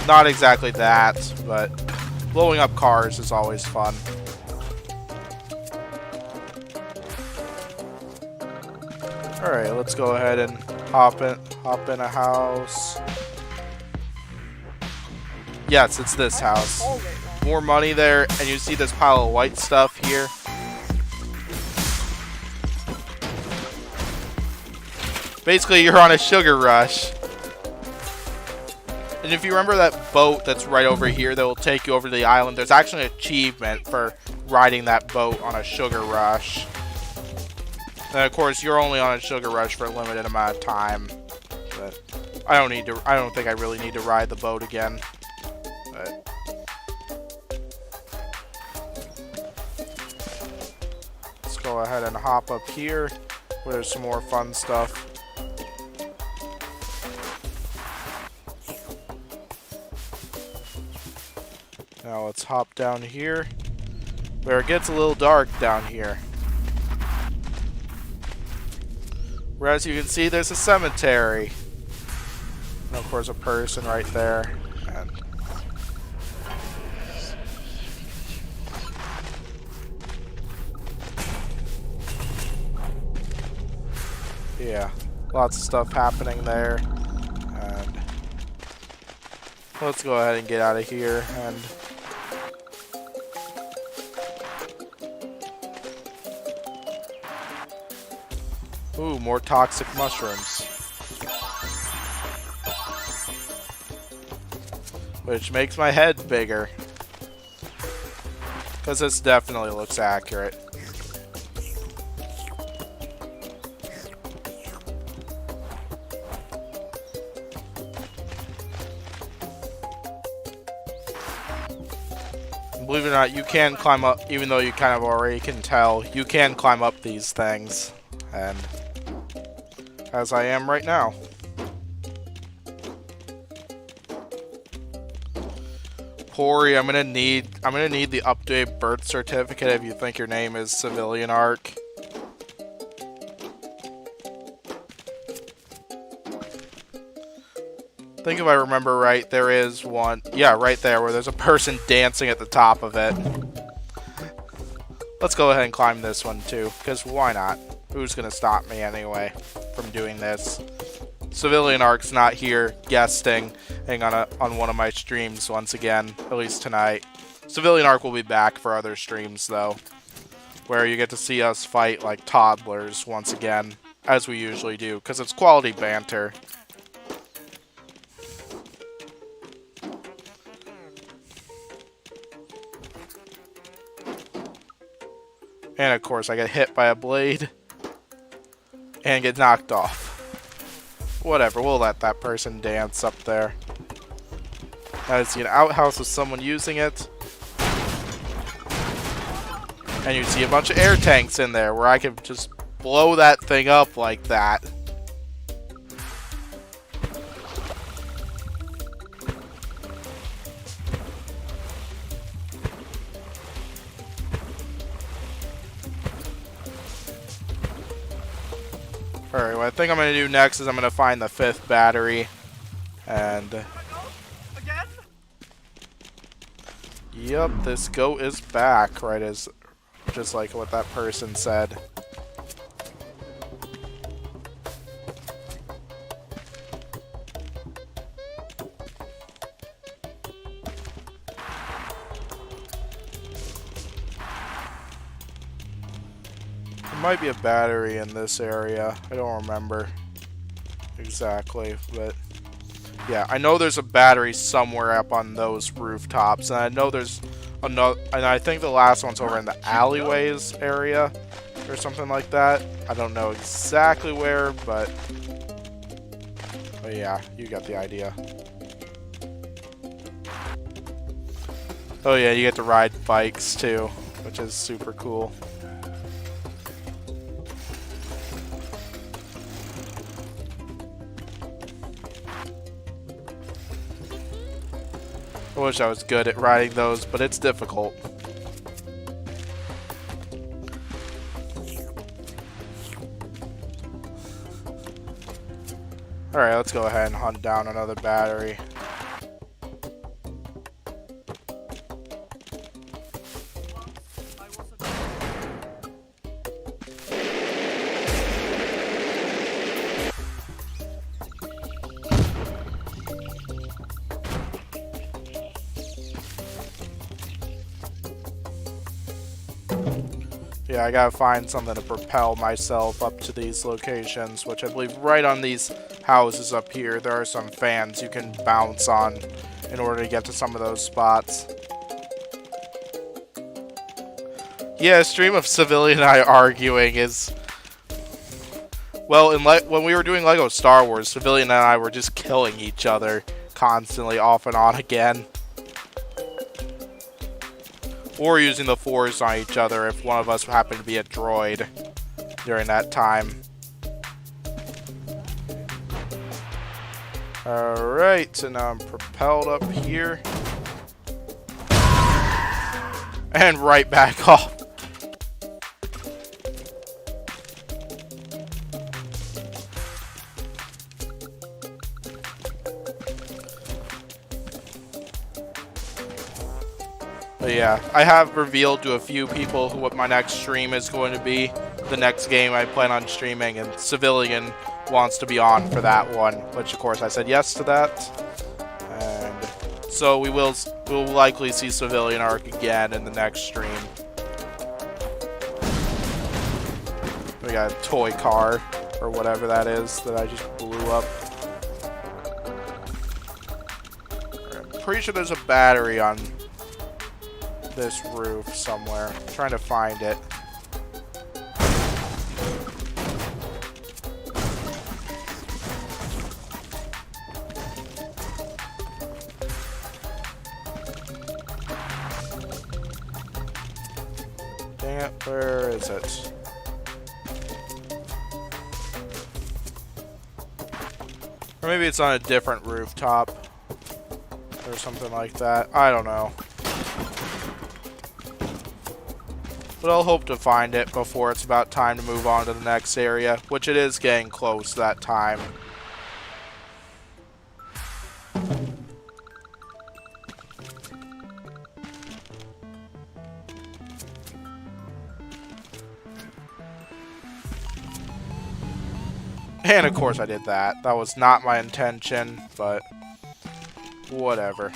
Speaker 1: Not exactly that, but blowing up cars is always fun. Alright, let's go ahead and hop in a house. Yes, it's this house. More money there, and you see this pile of white stuff here. Basically, you're on a sugar rush. And if you remember that boat that's right over here that will take you over to the island, there's actually an achievement for riding that boat on a sugar rush. And of course, you're only on a sugar rush for a limited amount of time. But I don't think I really need to ride the boat again. But let's go ahead and hop up here where there's some more fun stuff. Now let's hop down here where it gets a little dark down here. Where, as you can see, there's a cemetery. And of course a person right there. And yeah, lots of stuff happening there. And let's go ahead and get out of here. And ooh, more toxic mushrooms. Which makes my head bigger. Because this definitely looks accurate. Believe it or not, you can climb up, even though you kind of already can tell, you can climb up these things. And as I am right now. Pori, I'm gonna need the updated birth certificate if you think your name is Civilian Arc. I think if I remember right, there is one. Yeah, right there where there's a person dancing at the top of it. Let's go ahead and climb this one too, because why not? Who's gonna stop me anyway from doing this? Civilian Arc's not here guesting on one of my streams once again, at least tonight. Civilian Arc will be back for other streams though, where you get to see us fight like toddlers once again, as we usually do, because it's quality banter. And of course I get hit by a blade and get knocked off. Whatever, we'll let that person dance up there. I see an outhouse with someone using it. And you see a bunch of air tanks in there where I can just blow that thing up like that. Alright, what I think I'm going to do next is I'm going to find the 5th battery. And
Speaker 2: Again?
Speaker 1: Yep, this goat is back, right as just like what that person said. There might be a battery in this area. I don't remember exactly, but yeah, I know there's a battery somewhere up on those rooftops, and I know there's another, and I think the last one's over in the alleyways area or something like that. I don't know exactly where, but yeah, you got the idea. Oh yeah, you get to ride bikes too, which is super cool. I wish I was good at riding those, but it's difficult. Alright, let's go ahead and hunt down another battery. Yeah, I gotta find something to propel myself up to these locations, which I believe right on these houses up here, there are some fans you can bounce on in order to get to some of those spots. Yeah, a stream of Civilian and I arguing is... Well, when we were doing LEGO Star Wars, Civilian and I were just killing each other constantly off and on again. Or using the Force on each other if one of us happened to be a droid during that time. Alright, so now I'm propelled up here. And right back off. But yeah, I have revealed to a few people what my next stream is going to be. The next game I plan on streaming, and Civilian wants to be on for that one, which of course I said yes to that. And so we'll likely see Civilian Arc again in the next stream. We got a toy car, or whatever that is, that I just blew up. I'm pretty sure there's a battery on this roof somewhere. I'm trying to find it. Dang it, where is it? Or maybe it's on a different rooftop. Or something like that. I don't know. But I'll hope to find it before it's about time to move on to the next area, which it is getting close that time. And of course I did that. That was not my intention, but whatever.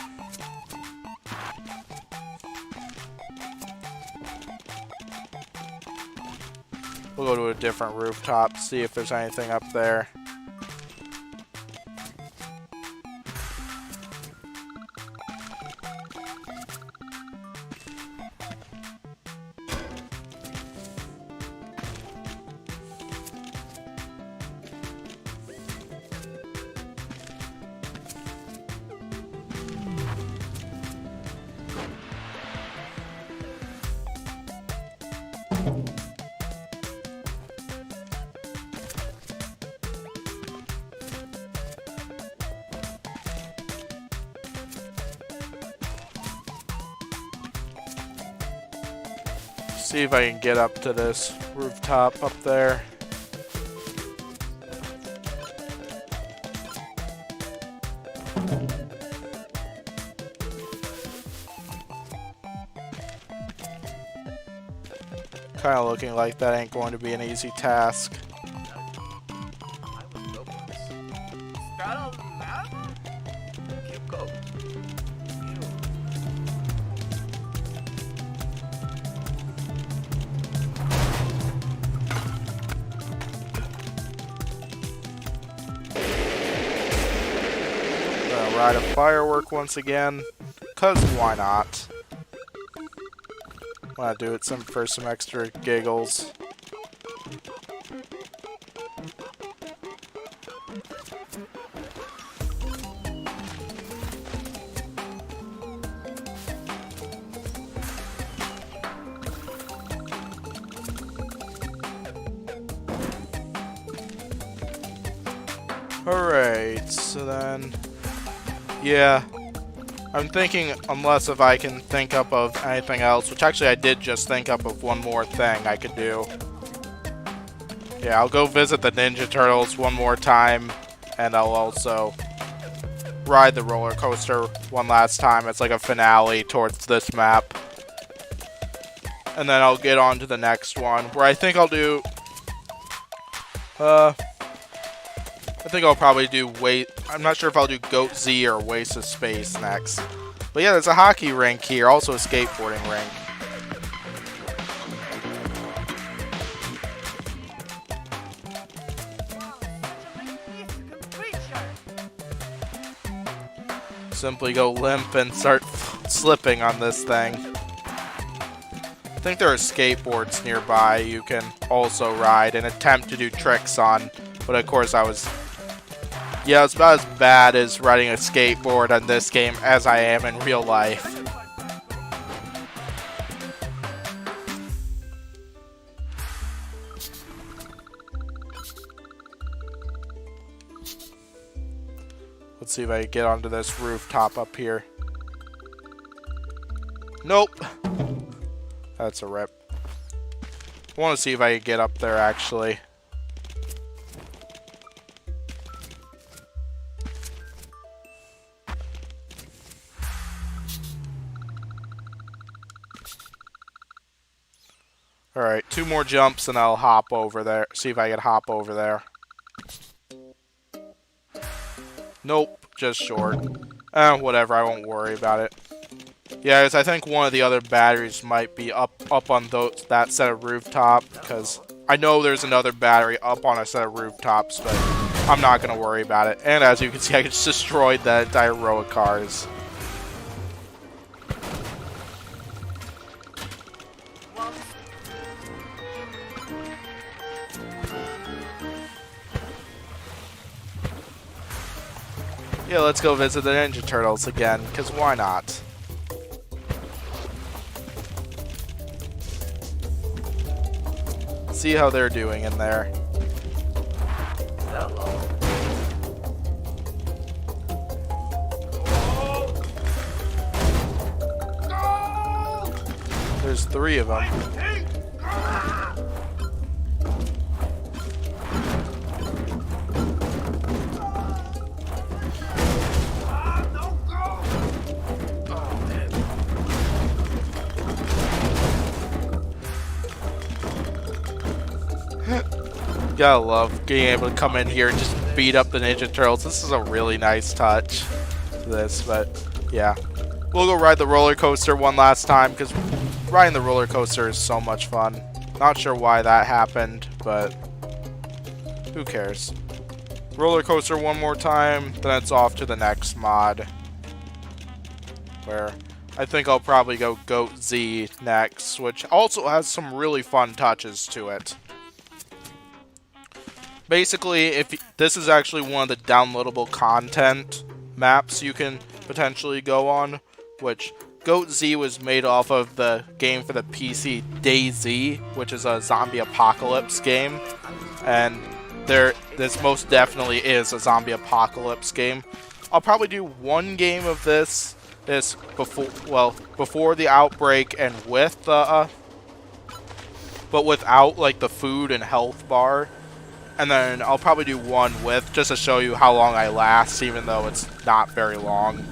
Speaker 1: We'll go to a different rooftop, see if there's anything up there. See if I can get up to this rooftop up there. Kind of looking like that ain't going to be an easy task.
Speaker 2: I was built for this. Start on the map? Keep going.
Speaker 1: Gonna ride a firework once again, cause why not? Wanna do it for some extra giggles. Alright, so then, yeah, I'm thinking, unless if I can think up of anything else, which actually I did just think up of one more thing I could do. Yeah, I'll go visit the Ninja Turtles one more time, and I'll also ride the roller coaster one last time. It's like a finale towards this map. And then I'll get on to the next one, where I think I'll do, I think I'll probably do I'm not sure if I'll do Goat Z or Waste of Space next. But yeah, there's a hockey rink here, also a skateboarding rink. Simply go limp and start slipping on this thing. I think there are skateboards nearby you can also ride and attempt to do tricks on. But of course yeah, it's about as bad as riding a skateboard on this game as I am in real life. Let's see if I can get onto this rooftop up here. Nope. That's a rip. I want to see if I can get up there actually. Alright, 2 more jumps and I'll hop over there. See if I can hop over there. Nope, just short. Whatever, I won't worry about it. Yeah, I think one of the other batteries might be up on that set of rooftop, because I know there's another battery up on a set of rooftops, but I'm not going to worry about it. And as you can see, I just destroyed the entire row of cars. Yeah, let's go visit the Ninja Turtles again, because why not? see how they're doing in there.
Speaker 2: Is that low?
Speaker 1: There's 3 of them. Gotta love being able to come in here and just beat up the Ninja Turtles. This is a really nice touch to this, but yeah. We'll go ride the roller coaster one last time, because riding the roller coaster is so much fun. Not sure why that happened, but who cares. Roller coaster one more time, then it's off to the next mod, where I think I'll probably go Goat Z next, which also has some really fun touches to it. Basically, if this is actually one of the downloadable content maps you can potentially go on, which Goat Z was made off of the game for the PC DayZ, which is a zombie apocalypse game, and this most definitely is a zombie apocalypse game. I'll probably do one game of this before the Outbreak and with the but without like the food and health bar. And then I'll probably do one with, just to show you how long I last, even though it's not very long.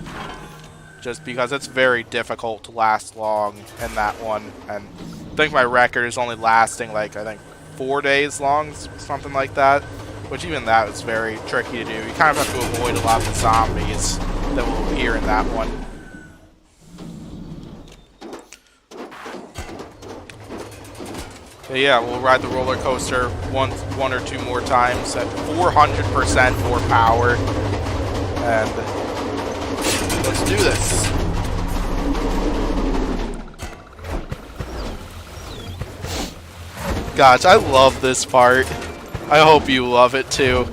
Speaker 1: Just because it's very difficult to last long in that one. And I think my record is only lasting, like, I think 4 days long, something like that. Which even that is very tricky to do. You kind of have to avoid a lot of the zombies that will appear in that one. But yeah, we'll ride the roller coaster one or two more times at 400% more power. And let's do this. Gosh, I love this part. I hope you love it too.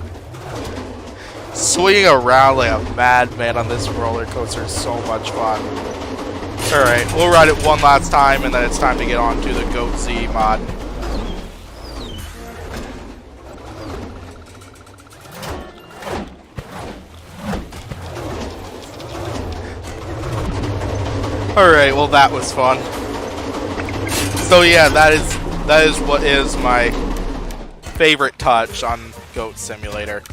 Speaker 1: Swinging around like a madman on this roller coaster is so much fun. Alright, we'll ride it one last time and then it's time to get on to the Goat Z mod. Alright, well that was fun. So yeah, that is what is my favorite touch on Goat Simulator.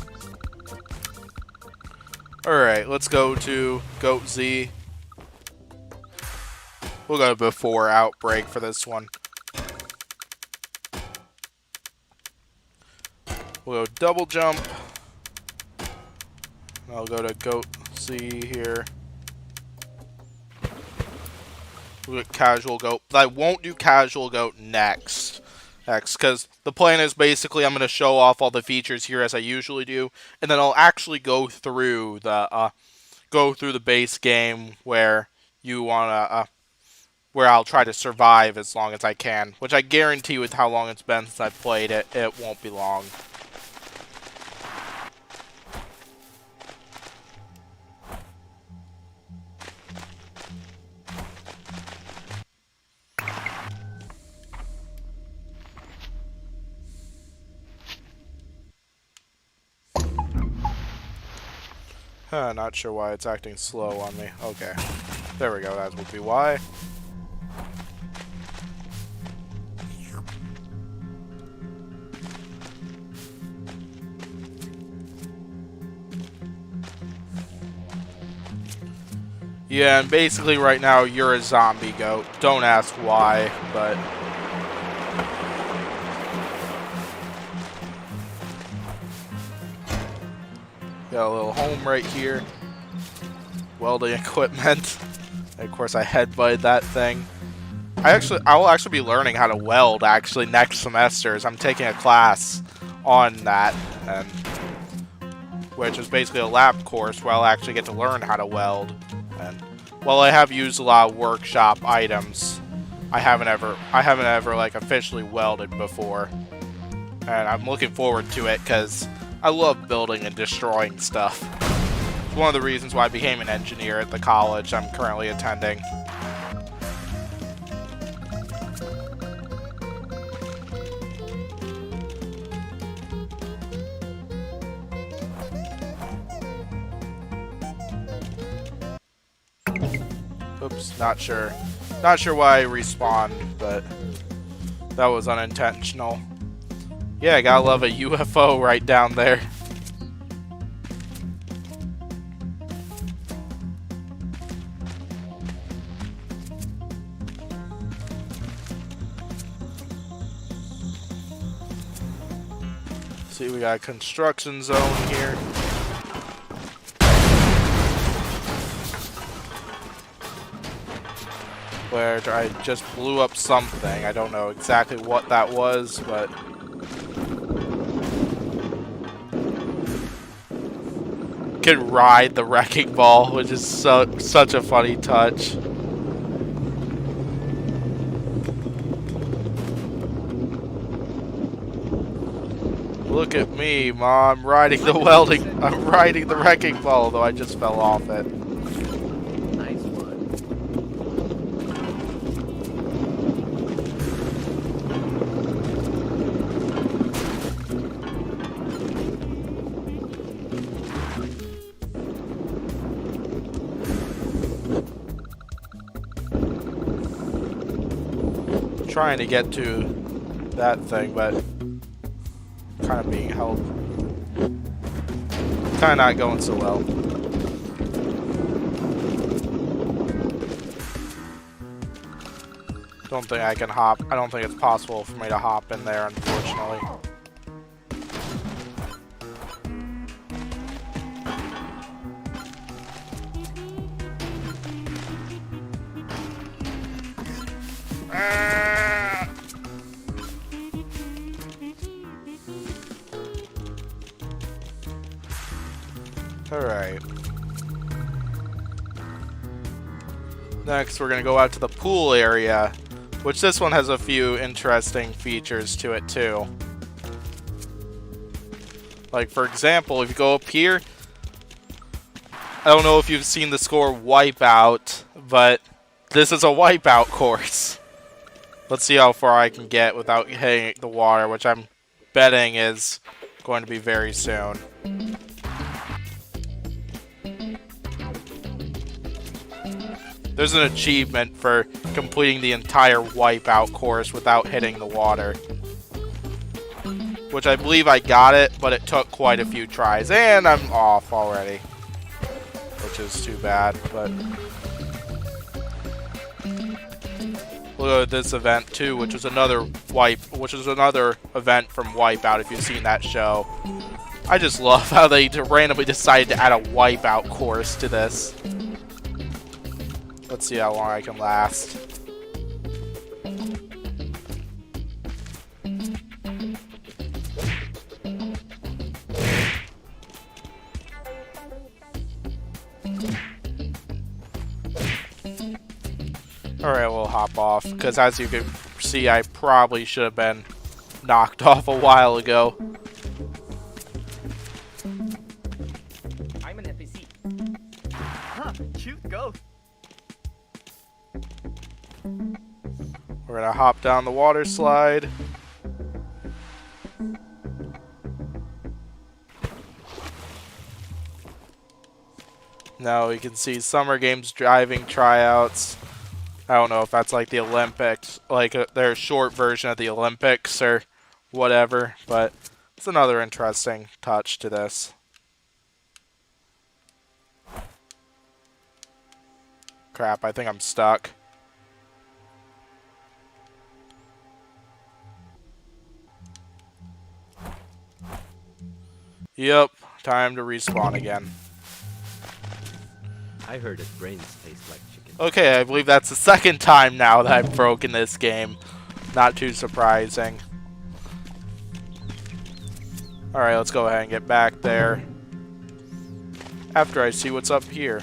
Speaker 1: Alright, let's go to Goat Z. We'll go before Outbreak for this one. We'll go double jump. I'll go to Goat Z here. We'll get Casual Goat. But I won't do Casual Goat next. Because the plan is basically I'm going to show off all the features here as I usually do. And then I'll actually go through the base game where you want to... where I'll try to survive as long as I can. Which I guarantee with how long it's been since I've played it, it won't be long. Not sure why it's acting slow on me. Okay. There we go, that would be why. Yeah, and basically right now you're a zombie goat. Don't ask why, but... Got a little home right here. Welding equipment. And of course I headbutted that thing. I will actually be learning how to weld actually next semester as I'm taking a class on that, and which is basically a lab course where I'll actually get to learn how to weld. And while I have used a lot of workshop items, I haven't ever like officially welded before. And I'm looking forward to it because I love building and destroying stuff. It's one of the reasons why I became an engineer at the college I'm currently attending. Oops, not sure. Not sure why I respawned, but that was unintentional. Yeah, I gotta love a UFO right down there. See, we got a construction zone here. Where I just blew up something. I don't know exactly what that was, but can ride the wrecking ball, which is such a funny touch. Look at me, Mom. I'm riding the wrecking ball, though I just fell off it.
Speaker 2: Nice one.
Speaker 1: Trying to get to that thing, but kind of being held. Kind of not going so well. Don't think I can hop. I don't think it's possible for me to hop in there, unfortunately. Alright. Next, we're going to go out to the pool area, which this one has a few interesting features to it, too. Like, for example, if you go up here, I don't know if you've seen the score Wipeout, but this is a Wipeout course. Let's see how far I can get without hitting the water, which I'm betting is going to be very soon. There's an achievement for completing the entire Wipeout course without hitting the water. Which I believe I got it, but it took quite a few tries. And I'm off already. Which is too bad, but... Look at this event too, which was another event from Wipeout, if you've seen that show. I just love how they randomly decided to add a Wipeout course to this. Let's see how long I can last. Alright, we'll hop off, because as you can see, I probably should have been knocked off a while ago.
Speaker 2: I'm an NPC. Huh, cute ghost.
Speaker 1: We're gonna hop down the water slide. Now we can see Summer Games driving tryouts. I don't know if that's like the Olympics, like their short version of the Olympics or whatever, but it's another interesting touch to this. Crap, I think I'm stuck. Yep, time to respawn again.
Speaker 4: I heard its brains taste like chicken.
Speaker 1: Okay, I believe that's the second time now that I've broken this game. Not too surprising. Alright, let's go ahead and get back there. After I see what's up here.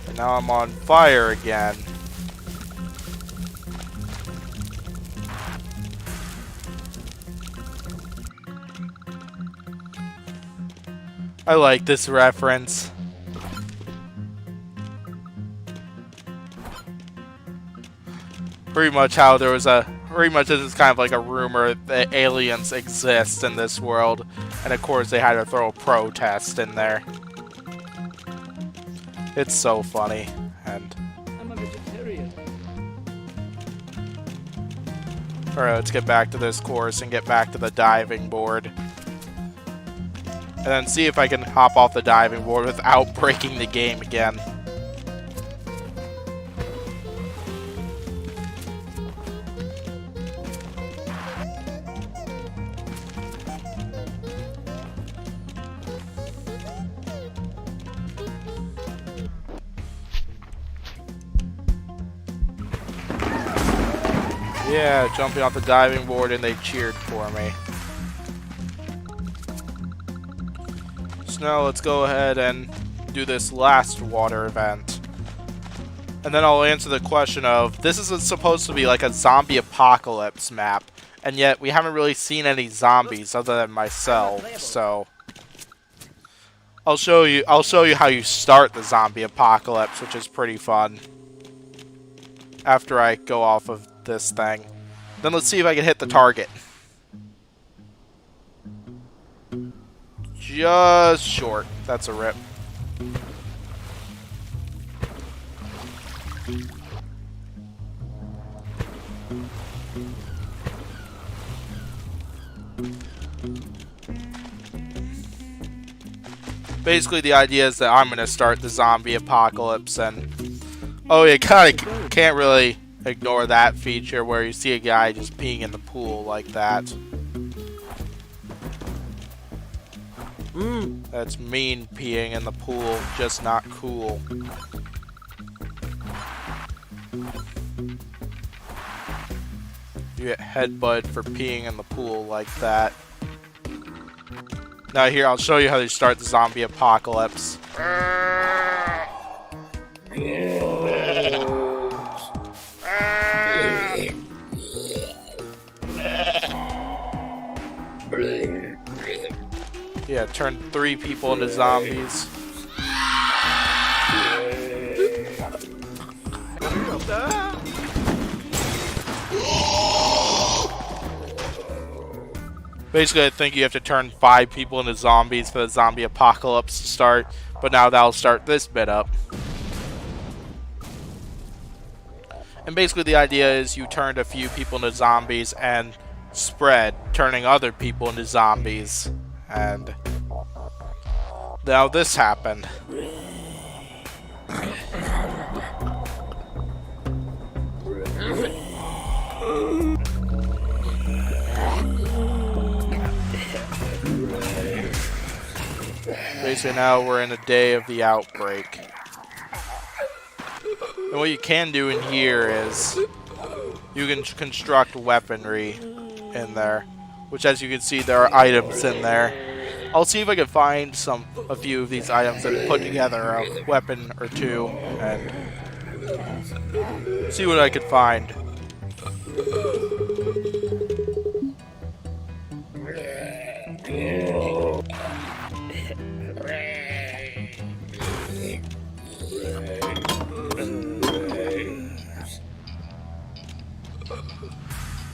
Speaker 1: And now I'm on fire again. I like this reference. Pretty much how there was a pretty much this is kind of like a rumor that aliens exist in this world, and of course they had to throw a protest in there. It's so funny, and
Speaker 5: I'm a vegetarian.
Speaker 1: alright, let's get back to this course and get back to the diving board. And then see if I can hop off the diving board without breaking the game again. Yeah, jumping off the diving board and they cheered for me. So now let's go ahead and do this last water event. And then I'll answer the question of, this is supposed to be like a zombie apocalypse map, and yet we haven't really seen any zombies other than myself, so I'll show you how you start the zombie apocalypse, which is pretty fun. After I go off of this thing. Then let's see if I can hit the target. Just short. That's a rip. Basically, the idea is that I'm going to start the zombie apocalypse, and oh, you kind of can't really ignore that feature where you see a guy just peeing in the pool like that. That's mean peeing in the pool, just not cool. You get headbutted for peeing in the pool like that. Now here, I'll show you how to start the zombie apocalypse. Yeah, turn 3 people into zombies. Basically, I think you have to turn 5 people into zombies for the zombie apocalypse to start, but now that'll start this bit up. And basically the idea is you turned a few people into zombies and spread, turning other people into zombies. And now this happened. Basically now we're in a day of the outbreak. And what you can do in here is you can construct weaponry in there, which, as you can see, there are items in there. I'll see if I can find a few of these items and put together a weapon or two and see what I can find.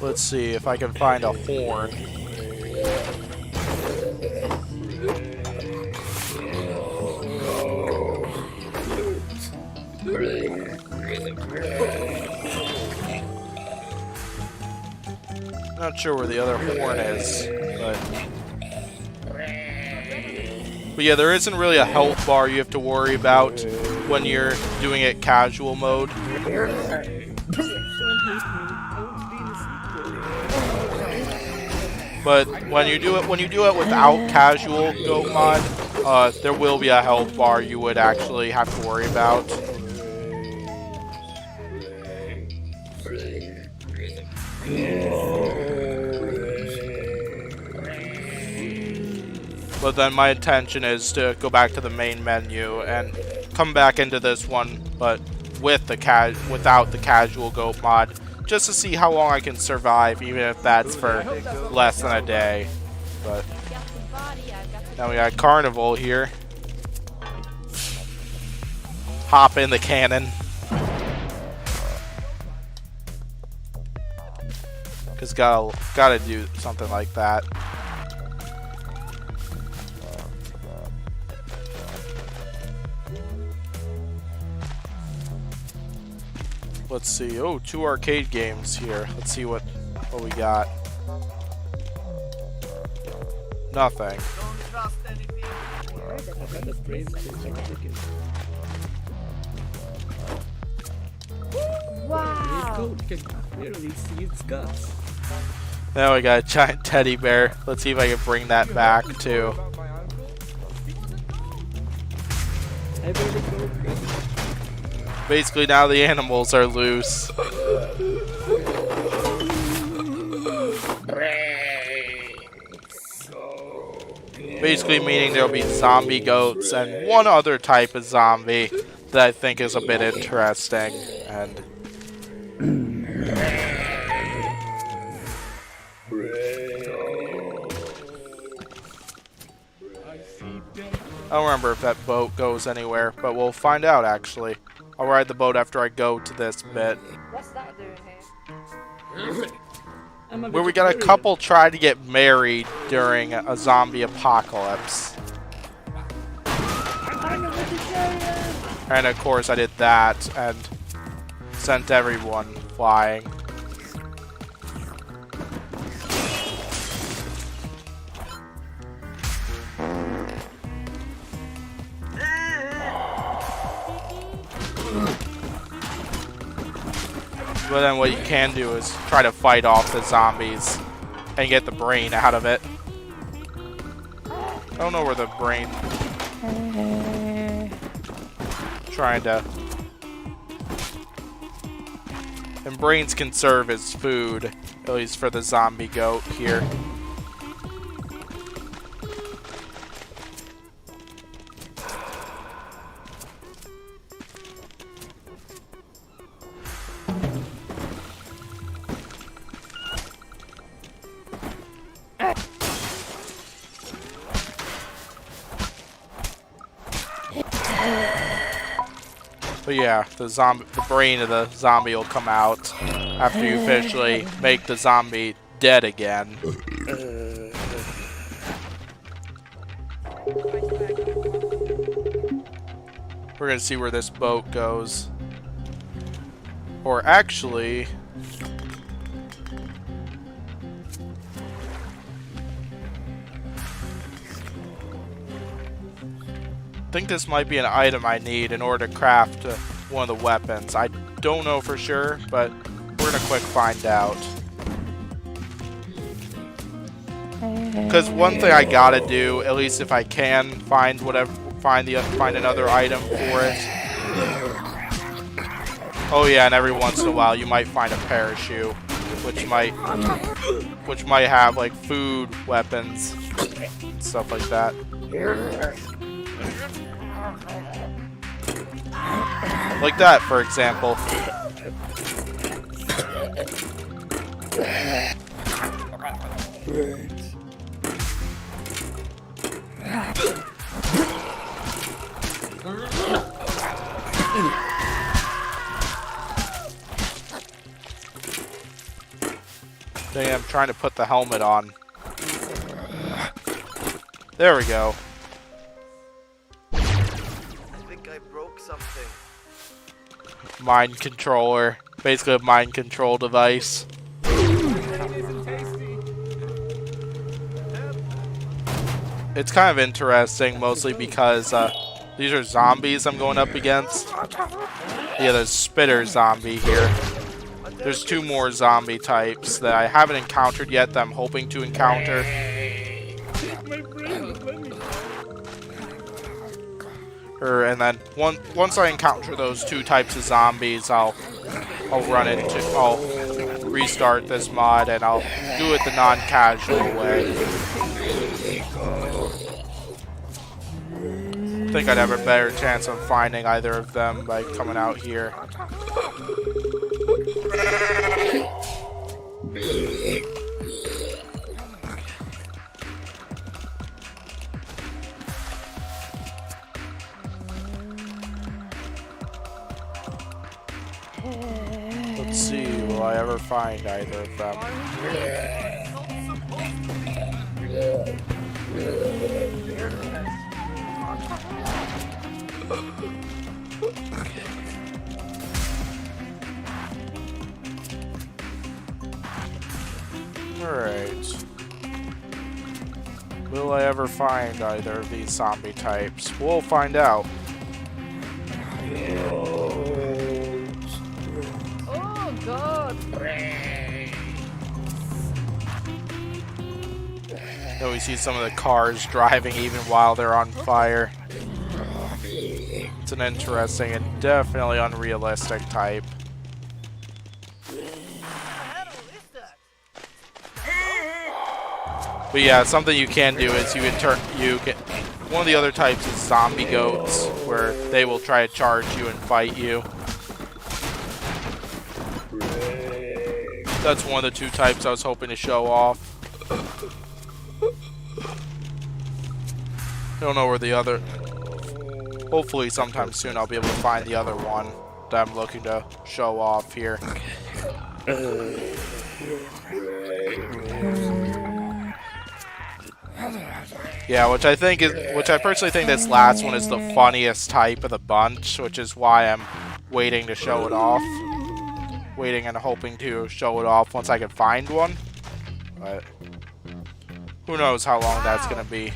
Speaker 1: Let's see if I can find a horn. Not sure where the other horn is, but yeah, there isn't really a health bar you have to worry about when you're doing it casual mode. But when you do it without casual goat mod, there will be a health bar you would actually have to worry about. But then my intention is to go back to the main menu and come back into this one, but with the without the casual goat mod, just to see how long I can survive, even if that's for less than a day. But now we got Carnival here. Hop in the cannon. Cause gotta do something like that. Let's see. Oh, 2 arcade games here. Let's see what we got. Nothing.
Speaker 2: Don't trust anything.
Speaker 4: What kind of brains taste like chicken?
Speaker 3: Wow.
Speaker 4: Goat can clearly see its guts.
Speaker 1: Now we got a giant teddy bear. Let's see if I can bring that back too.
Speaker 4: I really go.
Speaker 1: Basically, now the animals are loose. Basically meaning there'll be zombie goats and one other type of zombie that I think is a bit interesting. And I don't remember if that boat goes anywhere, but we'll find out actually. I'll ride the boat after I go to this bit.
Speaker 3: What's that doing here?
Speaker 1: Where we got a couple try to get married during a zombie apocalypse.
Speaker 3: I'm a vegetarian.
Speaker 1: And of course I did that and sent everyone flying. But then what you can do is try to fight off the zombies and get the brain out of it. I don't know where the brain... Trying to... And brains can serve as food, at least for the zombie goat here. But yeah, the brain of the zombie will come out after you officially make the zombie dead again. We're gonna see where this boat goes. Or actually... I think this might be an item I need in order to craft one of the weapons. I don't know for sure, but we're gonna quick find out. Because one thing I gotta do, at least if I can find another item for it. Oh yeah, and every once in a while you might find a parachute, which might have like food, weapons, stuff like that. Like that, for example. Dang, I'm trying to put the helmet on. There we go.
Speaker 2: I think I broke something.
Speaker 1: Mind controller. Basically a mind control device. It's kind of interesting, mostly because these are zombies I'm going up against. Yeah, there's spitter zombie here. There's 2 more zombie types that I haven't encountered yet that I'm hoping to encounter. And then once I encounter those 2 types of zombies, I'll restart this mod and I'll do it the non-casual way. I think I'd have a better chance of finding either of them by coming out here. Let's see, will I ever find either of them? Alright. Will I ever find either of these zombie types? We'll find out.
Speaker 3: Oh god!
Speaker 1: So we see some of the cars driving even while they're on fire. It's an interesting and definitely unrealistic type. But yeah, something you can do is you get one of the other types is zombie goats, where they will try to charge you and fight you. That's one of the two types I was hoping to show off. I don't know where the other... Hopefully sometime soon I'll be able to find the other one that I'm looking to show off here. Yeah, which I personally think this last one is the funniest type of the bunch, which is why I'm waiting to show it off. Waiting and hoping to show it off once I can find one. But who knows how long that's gonna be.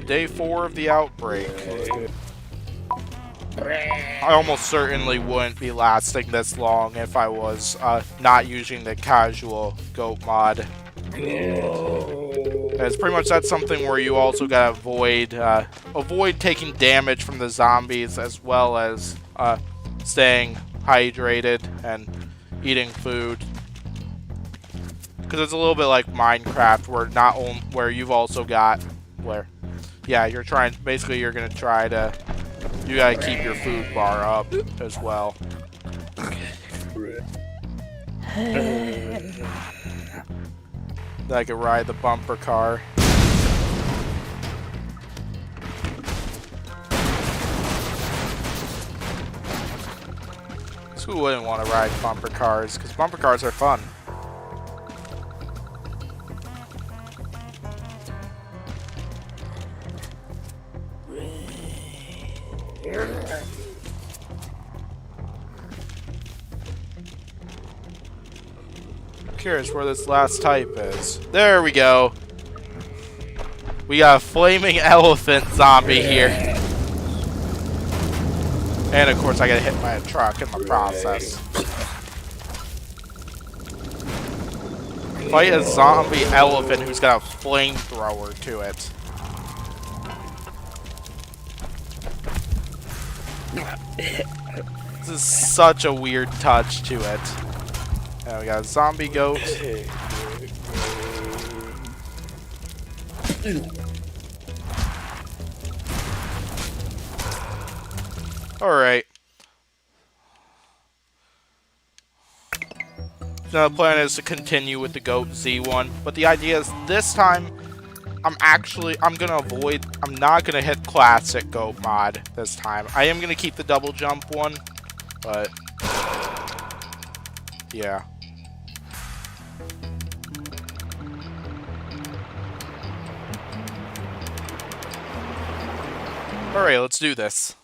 Speaker 1: Day 4 of the outbreak. I almost certainly wouldn't be lasting this long if I was not using the casual goat mod. It's pretty much that's something where you also gotta avoid taking damage from the zombies, as well as staying hydrated and eating food. Because it's a little bit like Minecraft, where you've also got you're gonna try to. You gotta keep your food bar up as well. I could ride the bumper car. So who wouldn't want to ride bumper cars? Because bumper cars are fun. Curious where this last type is. There we go. We got a flaming elephant zombie here. And of course I gotta hit my truck in the process. Fight a zombie elephant who's got a flamethrower to it. This is such a weird touch to it. And we got a zombie goat. Alright. Now the plan is to continue with the Goat Z1, but the idea is this time I'm not gonna hit classic Goat mod this time. I am gonna keep the double jump one, but yeah. Alright, let's do this.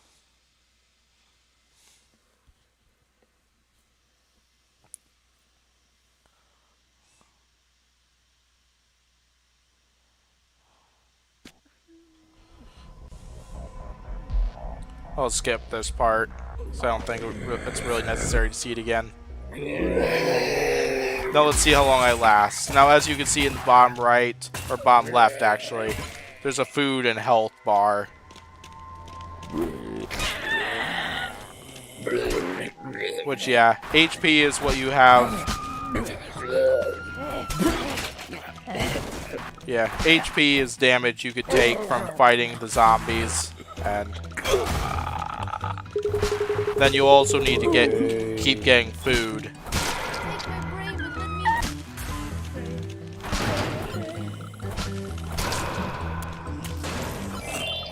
Speaker 1: I'll skip this part, so I don't think it's really necessary to see it again. Now let's see how long I last. Now as you can see in the bottom right, or bottom left actually, there's a food and health bar. Which, yeah, HP is what you have. Yeah, HP is damage you could take from fighting the zombies, and then you also need to keep getting food.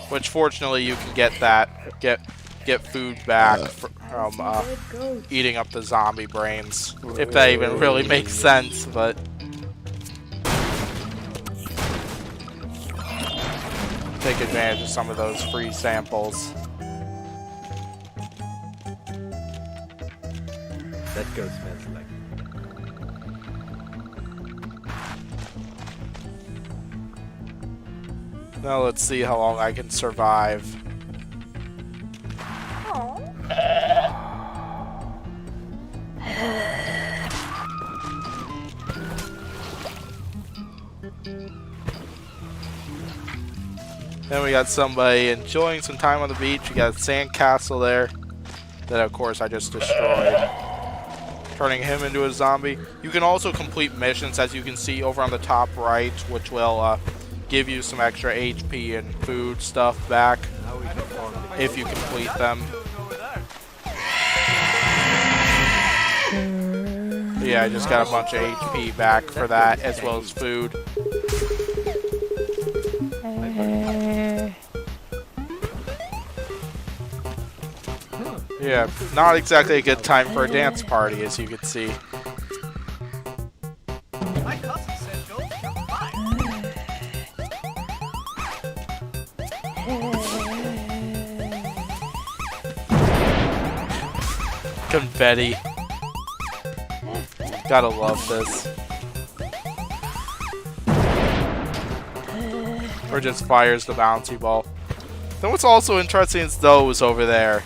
Speaker 1: Which fortunately you can get get food back from
Speaker 3: Dead goats.
Speaker 1: eating up the zombie brains. If that even really makes sense, but take advantage of some of those free samples.
Speaker 4: That goat smells like.
Speaker 1: Now let's see how long I can survive. Then we got somebody enjoying some time on the beach. We got a sandcastle there that of course I just destroyed, turning him into a zombie. You can also complete missions, as you can see over on the top right, which will give you some extra HP and food stuff back if you complete them. Yeah, I just got a bunch of HP back for that, as well as food. Yeah, not exactly a good time for a dance party, as you can see.
Speaker 2: My cousin said goats can fly.
Speaker 1: Confetti. Gotta love this. Or just fires the bouncy ball. Then what's also interesting is those over there.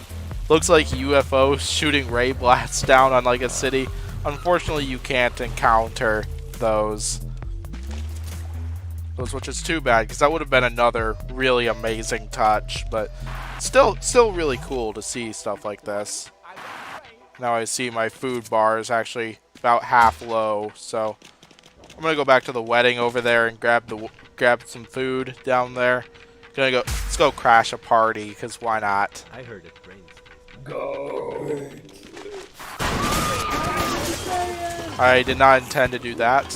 Speaker 1: Looks like UFOs shooting ray blasts down on like a city. Unfortunately, you can't encounter those. Which is too bad, because that would have been another really amazing touch. But still really cool to see stuff like this. Now I see my food bar is actually about half low, so I'm gonna go back to the wedding over there and grab some food down there. Let's go crash a party, because why not?
Speaker 4: I heard it rains.
Speaker 1: I did not intend to do that.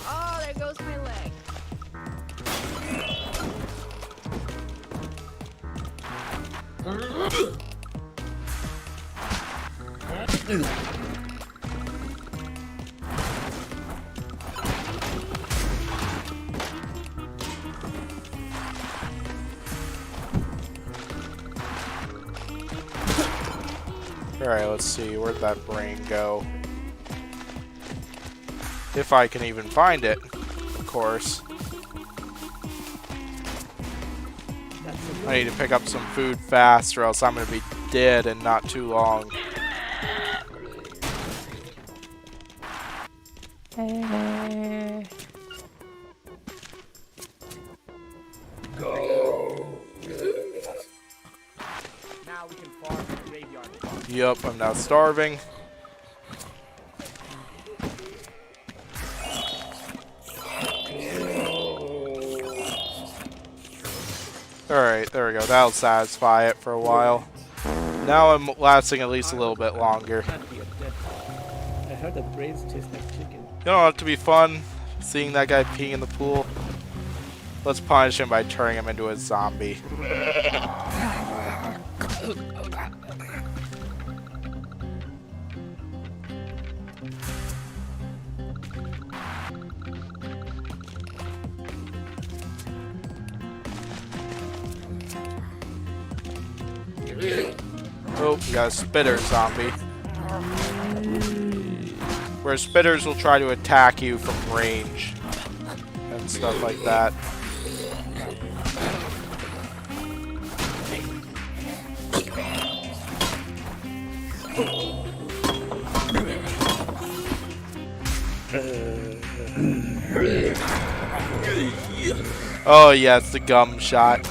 Speaker 3: Oh, there goes my leg.
Speaker 1: Alright, let's see. Where'd that brain go? If I can even find it, of course. I need to pick up some food fast, or else I'm going to be dead in not too long.
Speaker 2: Now we can farm the graveyard.
Speaker 1: Yup, I'm now starving. Alright, there we go. That'll satisfy it for a while. Now I'm lasting at least a little bit longer.
Speaker 4: Can't be a dead. I heard that brains taste like chicken.
Speaker 1: You don't have to be fun seeing that guy peeing in the pool. Let's punish him by turning him into a zombie. Oh, we got a spitter zombie. Where spitters will try to attack you from range and stuff like that. Oh yeah, it's the gum shot.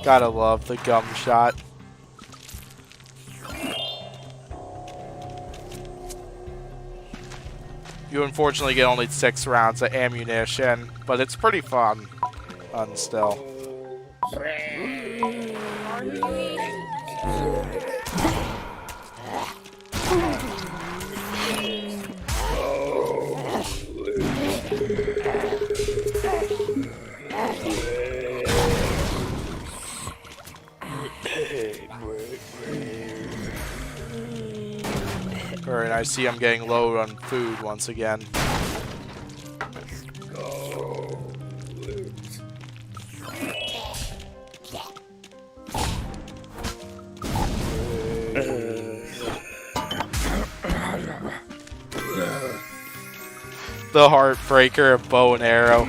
Speaker 1: Gotta love the gum shot. You unfortunately get only 6 rounds of ammunition, but it's pretty fun. Still. Alright, I see I'm getting low on food once again. The heartbreaker of bow and arrow.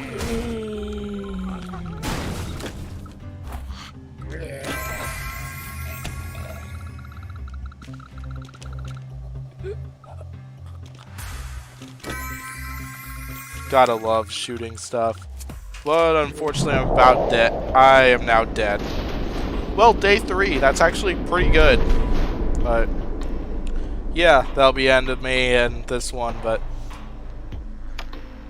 Speaker 1: Gotta love shooting stuff. But unfortunately I'm about dead. I am now dead. Well, day 3. That's actually pretty good. But yeah, that'll be the end of me and this one, but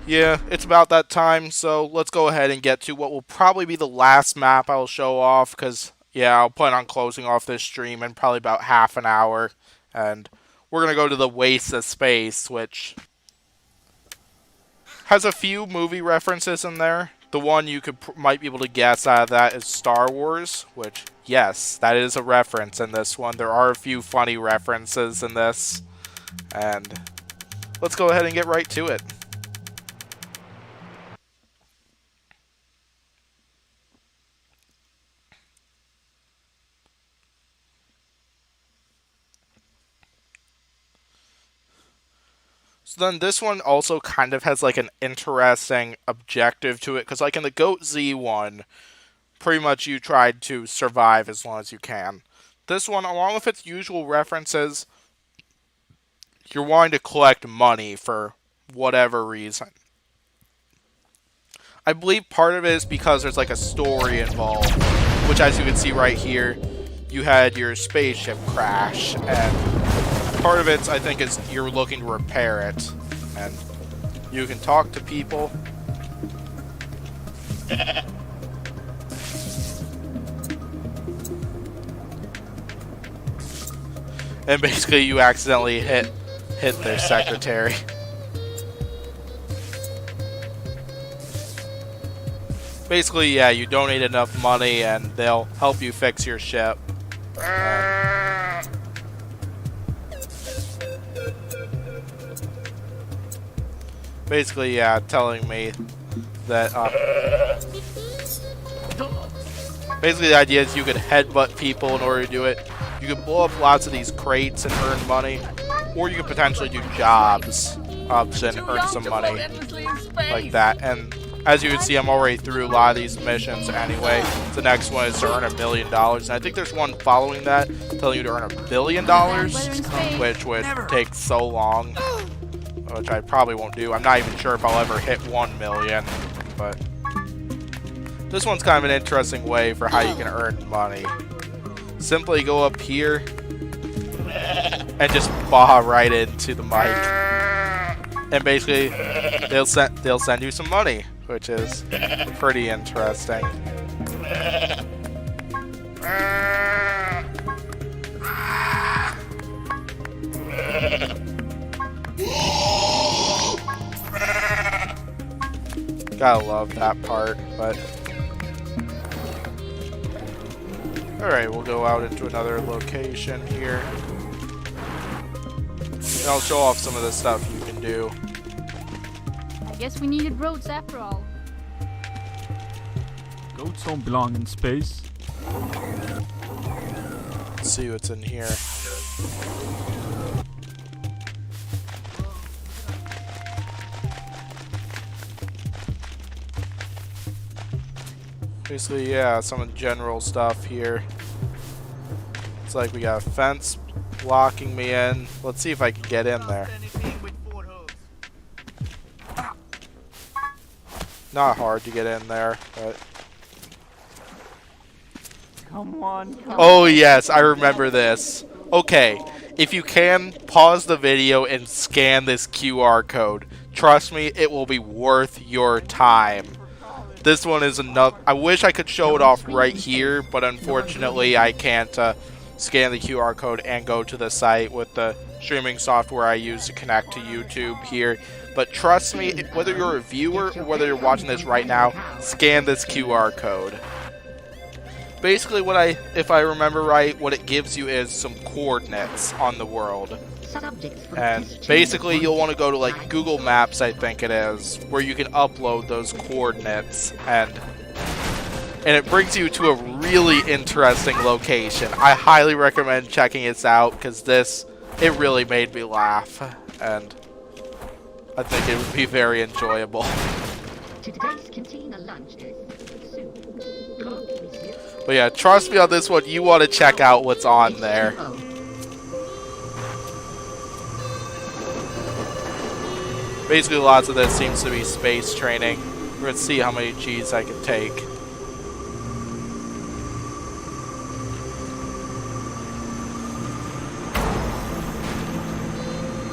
Speaker 1: yeah, it's about that time, so let's go ahead and get to what will probably be the last map I'll show off, because yeah, I'll plan on closing off this stream in probably about half an hour, and we're going to go to the Waste of Space, which has a few movie references in there. The one you might be able to guess out of that is Star Wars, which, yes, that is a reference in this one. There are a few funny references in this, and let's go ahead and get right to it. So then this one also kind of has like an interesting objective to it, because like in the Goat Z one, pretty much you tried to survive as long as you can. This one, along with its usual references, you're wanting to collect money for whatever reason. I believe part of it is because there's like a story involved, which as you can see right here, you had your spaceship crash, and part of it, I think, is you're looking to repair it, and you can talk to people. And basically, you accidentally hit their secretary. Basically, yeah, you donate enough money, and they'll help you fix your ship. Basically, yeah, telling me that, basically the idea is you could headbutt people in order to do it. You could blow up lots of these crates and earn money, or you could potentially do jobs and earn some money like that. And as you can see, I'm already through a lot of these missions anyway. The next one is to earn $1 million, and I think there's one following that telling you to earn $1 billion, which would take so long. Which I probably won't do. I'm not even sure if I'll ever hit 1 million, but this one's kind of an interesting way for how you can earn money. Simply go up here and just baw right into the mic, and basically they'll send you some money, which is pretty interesting. Gotta love that part, but alright, we'll go out into another location here. And I'll show off some of the stuff you can do.
Speaker 5: I guess we needed roads after all.
Speaker 6: Goats don't belong in space.
Speaker 1: Let's see what's in here. Basically, yeah, some of the general stuff here. It's like we got a fence blocking me in. Let's see if I can get in there. Not hard to get in there, but...
Speaker 6: Come on.
Speaker 1: Oh yes, I remember this. Okay, if you can, pause the video and scan this QR code Trust me, it will be worth your time. This one is enough. I wish I could show it off right here, but unfortunately I can't scan the QR code and go to the site with the streaming software I use to connect to YouTube here. But trust me, whether you're a viewer or whether you're watching this right now, scan this QR code. Basically, if I remember right, what it gives you is some coordinates on the world. And basically, you'll want to go to like Google Maps, I think it is, where you can upload those coordinates, and it brings you to a really interesting location. I highly recommend checking this out because it really made me laugh, and I think it would be very enjoyable.
Speaker 7: Today's cantina lunch is soup.
Speaker 1: But yeah, trust me on this one, you want to check out what's on there. Basically, lots of this seems to be space training. We're going to see how many G's I can take.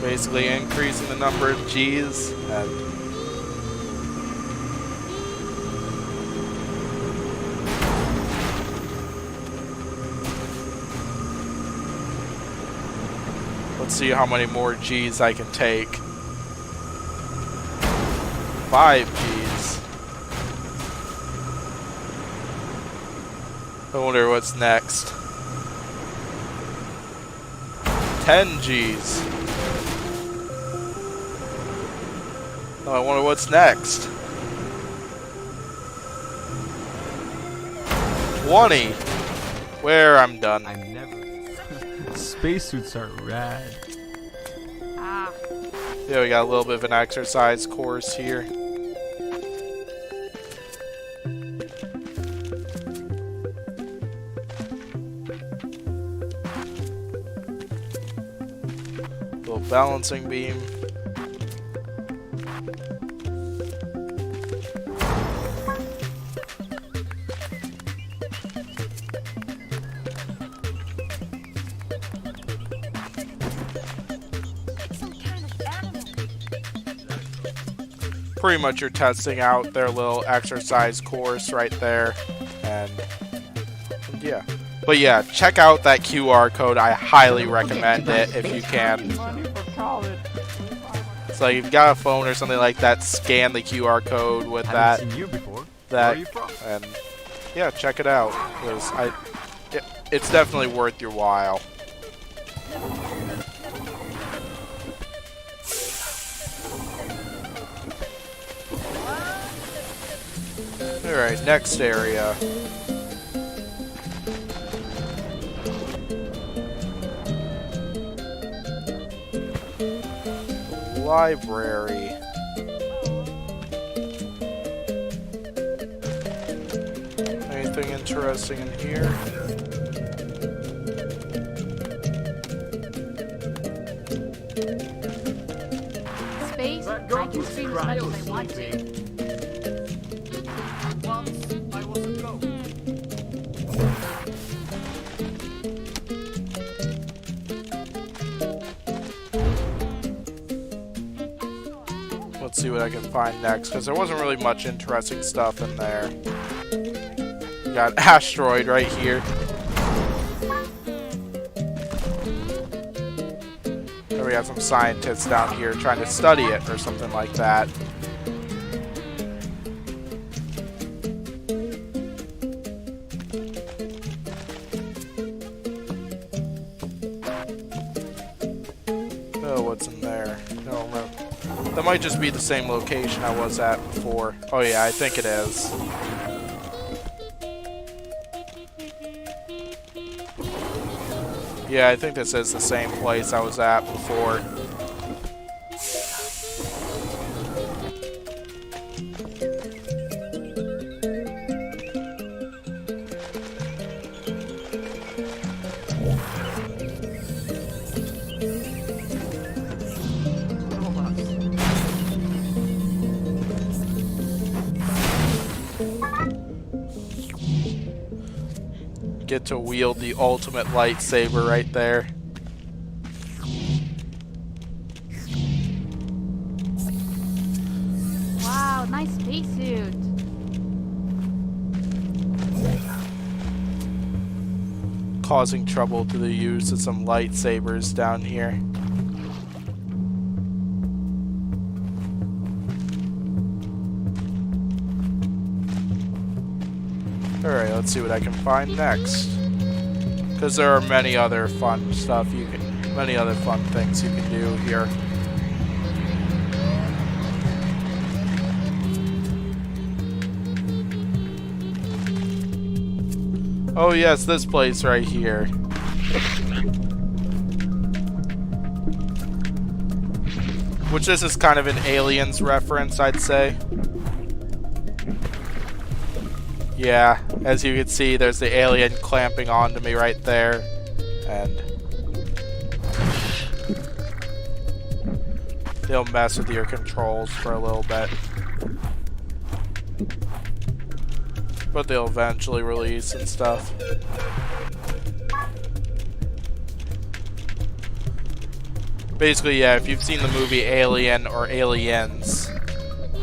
Speaker 1: Basically increasing the number of G's, and let's see how many more G's I can take. 5 G's. I wonder what's next. 10 G's. Oh, I wonder what's next. 20. Where I'm done.
Speaker 6: I'm never. Spacesuits are rad.
Speaker 5: Ah.
Speaker 1: Yeah, we got a little bit of an exercise course here. Little balancing beam. Pretty much you're testing out their little exercise course right there, and yeah. But yeah, check out that QR code. I highly recommend it if you can. So if you've got a phone or something like that, scan the QR code with that.
Speaker 6: Haven't seen you before.
Speaker 1: That,
Speaker 6: Where are you from?
Speaker 1: and yeah, check it out. It's definitely worth your while. Alright, next area. Library. Anything interesting in here?
Speaker 5: Space? I can stream as much as I want to.
Speaker 2: Once I was a goat.
Speaker 1: Let's see what I can find next, because there wasn't really much interesting stuff in there. We got an asteroid right here. There we have some scientists down here trying to study it or something like that. Oh, what's in there? I don't remember. That might just be the same location I was at before. Oh yeah, I think it is. Yeah, I think this is the same place I was at before. Get to wield the ultimate lightsaber right there.
Speaker 5: Oh, nice spacesuit.
Speaker 1: Causing trouble through the use of some lightsabers down here. Alright, let's see what I can find next. Because there are many other fun things you can do here. Oh yes, this place right here. Which this is kind of an Aliens reference, I'd say. Yeah, as you can see, there's the alien clamping onto me right there. And they'll mess with your controls for a little bit. But they'll eventually release and stuff. Basically, yeah, if you've seen the movie Alien or Aliens,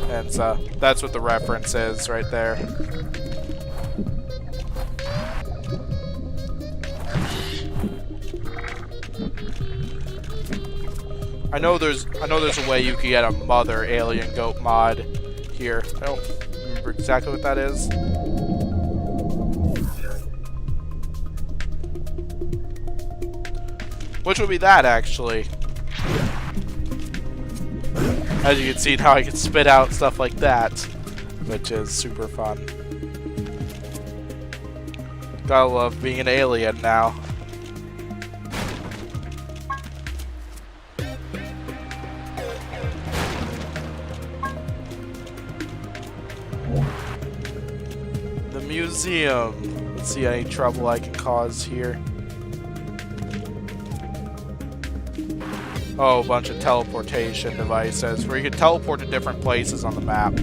Speaker 1: and so that's what the reference is right there. I know there's a way you can get a mother alien goat mod here. I don't remember exactly what that is. Which would be that, actually. As you can see now, I can spit out stuff like that, which is super fun. Gotta love being an alien now. The museum. Let's see any trouble I can cause here. Oh, a bunch of teleportation devices where you can teleport to different places on the map.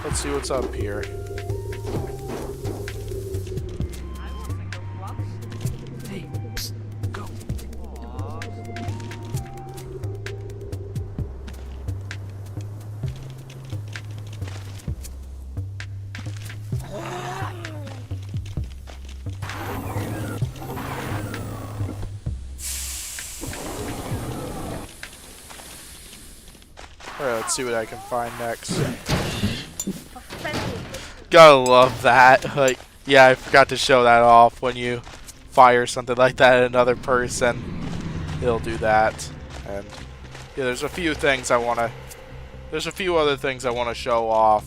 Speaker 1: Let's see what's up here.
Speaker 6: Hey, psst, go.
Speaker 1: Alright, let's see what I can find next. Gotta love that. Like, yeah, I forgot to show that off. When you fire something like that at another person, it'll do that. And yeah, there's a few things I wanna. There's a few other things I want to show off.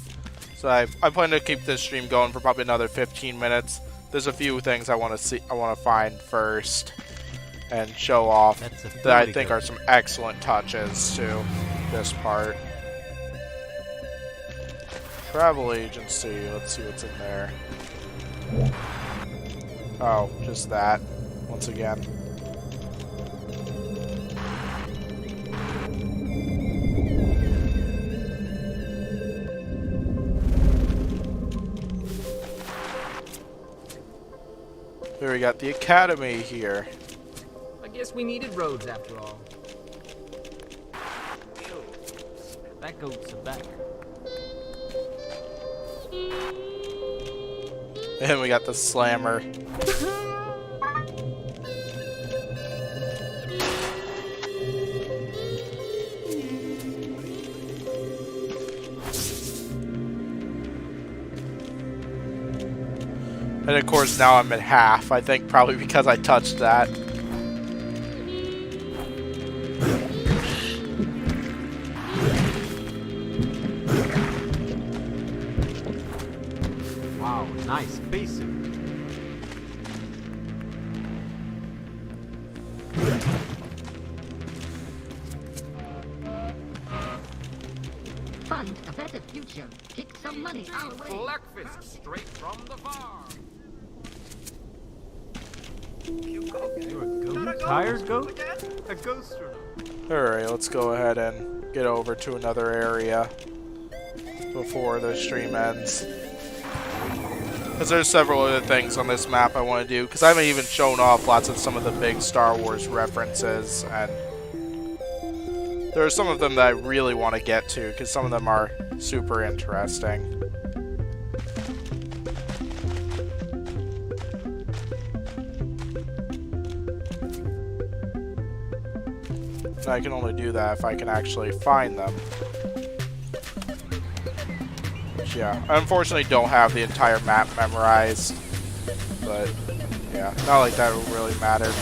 Speaker 1: So I plan to keep this stream going for probably another 15 minutes. There's a few things I want to see. I want to find first and show off that I think are some excellent touches to this part. Travel agency, let's see what's in there. Oh, just that, once again. Here we got the academy here.
Speaker 8: I guess we needed roads after all. That goat's a back.
Speaker 1: And we got the slammer. And of course now I'm at half, I think probably because I touched that.
Speaker 6: Wow, nice spacesuit.
Speaker 7: Fund a better future. Kick some money our way.
Speaker 8: Breakfast straight from the farm.
Speaker 6: You're a goat? Tired goat? A ghost or no?
Speaker 1: Alright, let's go ahead and get over to another area before the stream ends. Because there's several other things on this map I want to do. Because I haven't even shown off lots of some of the big Star Wars references. And there are some of them that I really want to get to. Because some of them are super interesting. And I can only do that if I can actually find them. Yeah, I unfortunately don't have the entire map memorized, but yeah, not like that will really matter.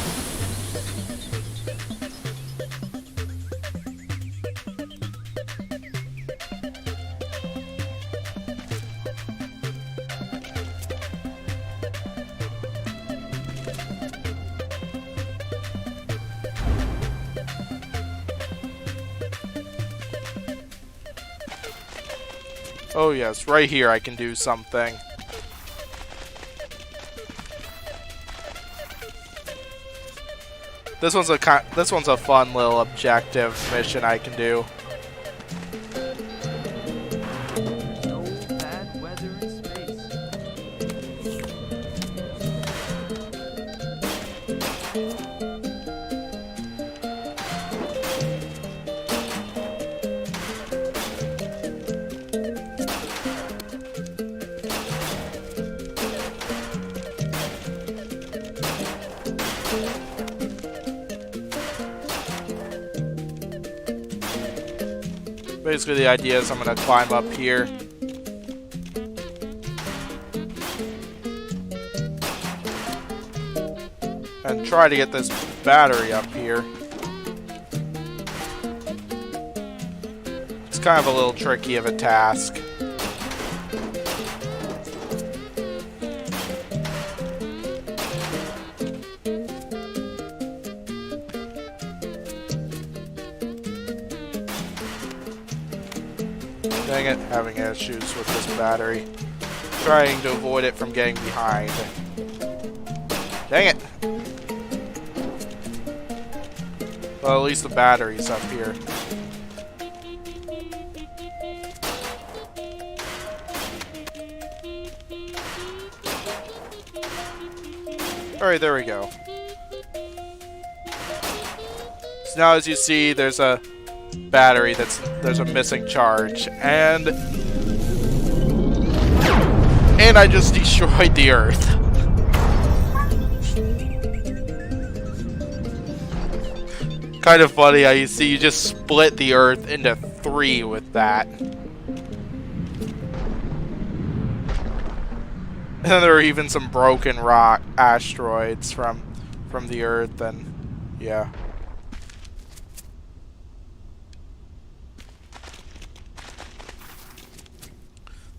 Speaker 1: Oh yes, right here I can do something. This one's a fun little objective mission I can do.
Speaker 6: No bad weather in space.
Speaker 1: Basically the idea is I'm going to climb up here. And try to get this battery up here. It's kind of a little tricky of a task. Dang it, having issues with this battery. Trying to avoid it from getting behind. Dang it! Well, at least the battery's up here. Alright, there we go. So now as you see, there's a battery there's a missing charge, and I just destroyed the Earth. Kind of funny how you see you just split the Earth into 3 with that. And there are even some broken rock asteroids from the Earth, and yeah.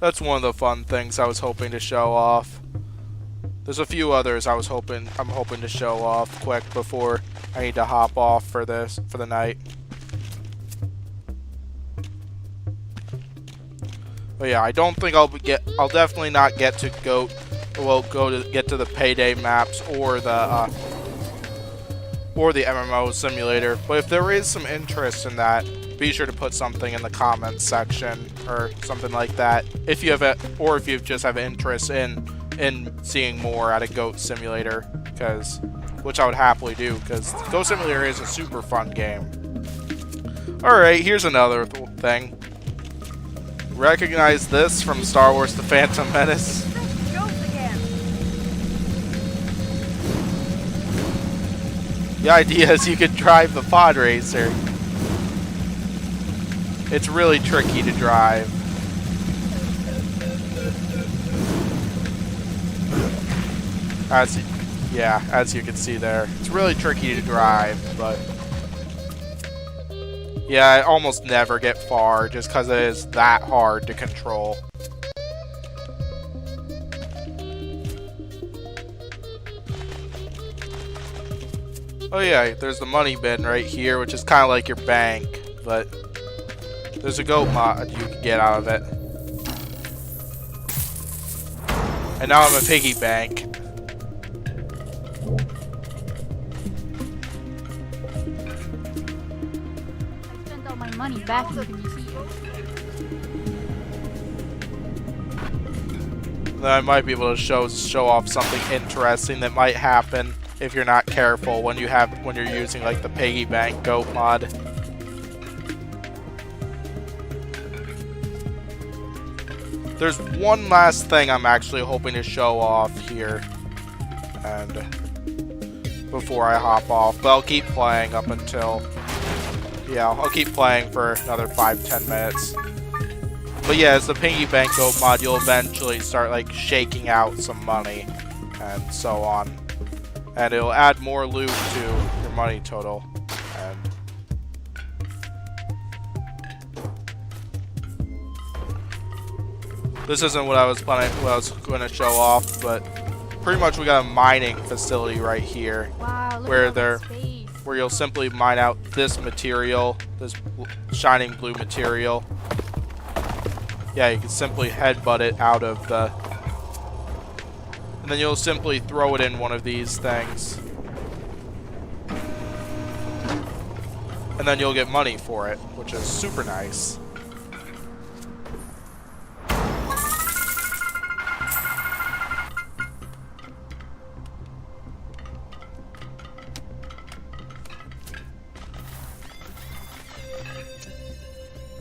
Speaker 1: That's one of the fun things I was hoping to show off. There's a few others I'm hoping to show off quick before I need to hop off for the night. But yeah, I don't think I'll definitely not get to get to the Payday maps or the MMO simulator. But if there is some interest in that, be sure to put something in the comments section or something like that. If you just have interest in seeing more out of Goat Simulator, which I would happily do, because Goat Simulator is a super fun game. Alright, here's another thing. Recognize this from Star Wars The Phantom Menace?
Speaker 3: Goats again.
Speaker 1: The idea is you could drive the pod racer. It's really tricky to drive. As you can see there. It's really tricky to drive, but yeah, I almost never get far just because it is that hard to control. Oh yeah, there's the money bin right here, which is kind of like your bank, but there's a goat mod you can get out of it. And now I'm a piggy bank.
Speaker 5: I spent all my money back in the museum.
Speaker 1: Then I might be able to show off something interesting that might happen if you're not careful when you're using like the piggy bank goat mod. There's one last thing I'm actually hoping to show off here, and before I hop off, but I'll keep playing up until, yeah, I'll keep playing for another 5-10 minutes. But yeah, as the piggy bank goat mod, you'll eventually start like shaking out some money and so on. And it'll add more loot to your money total. And this isn't what I was planning, what I was going to show off, but pretty much we got a mining facility right here.
Speaker 5: Wow, look
Speaker 1: Where
Speaker 5: at all
Speaker 1: they're-
Speaker 5: that space.
Speaker 1: Where you'll simply mine out this material, this shining blue material. Yeah, you can simply headbutt it out of the... And then you'll simply throw it in one of these things. And then you'll get money for it, which is super nice.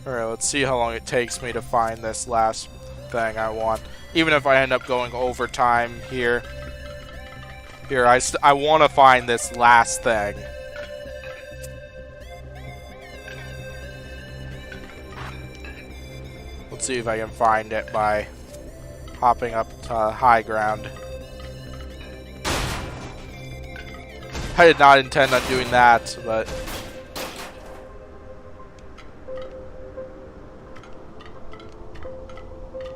Speaker 1: Alright, let's see how long it takes me to find this last thing I want. Even if I end up going overtime here. Here, I want to find this last thing. Let's see if I can find it by hopping up to high ground. I did not intend on doing that, but...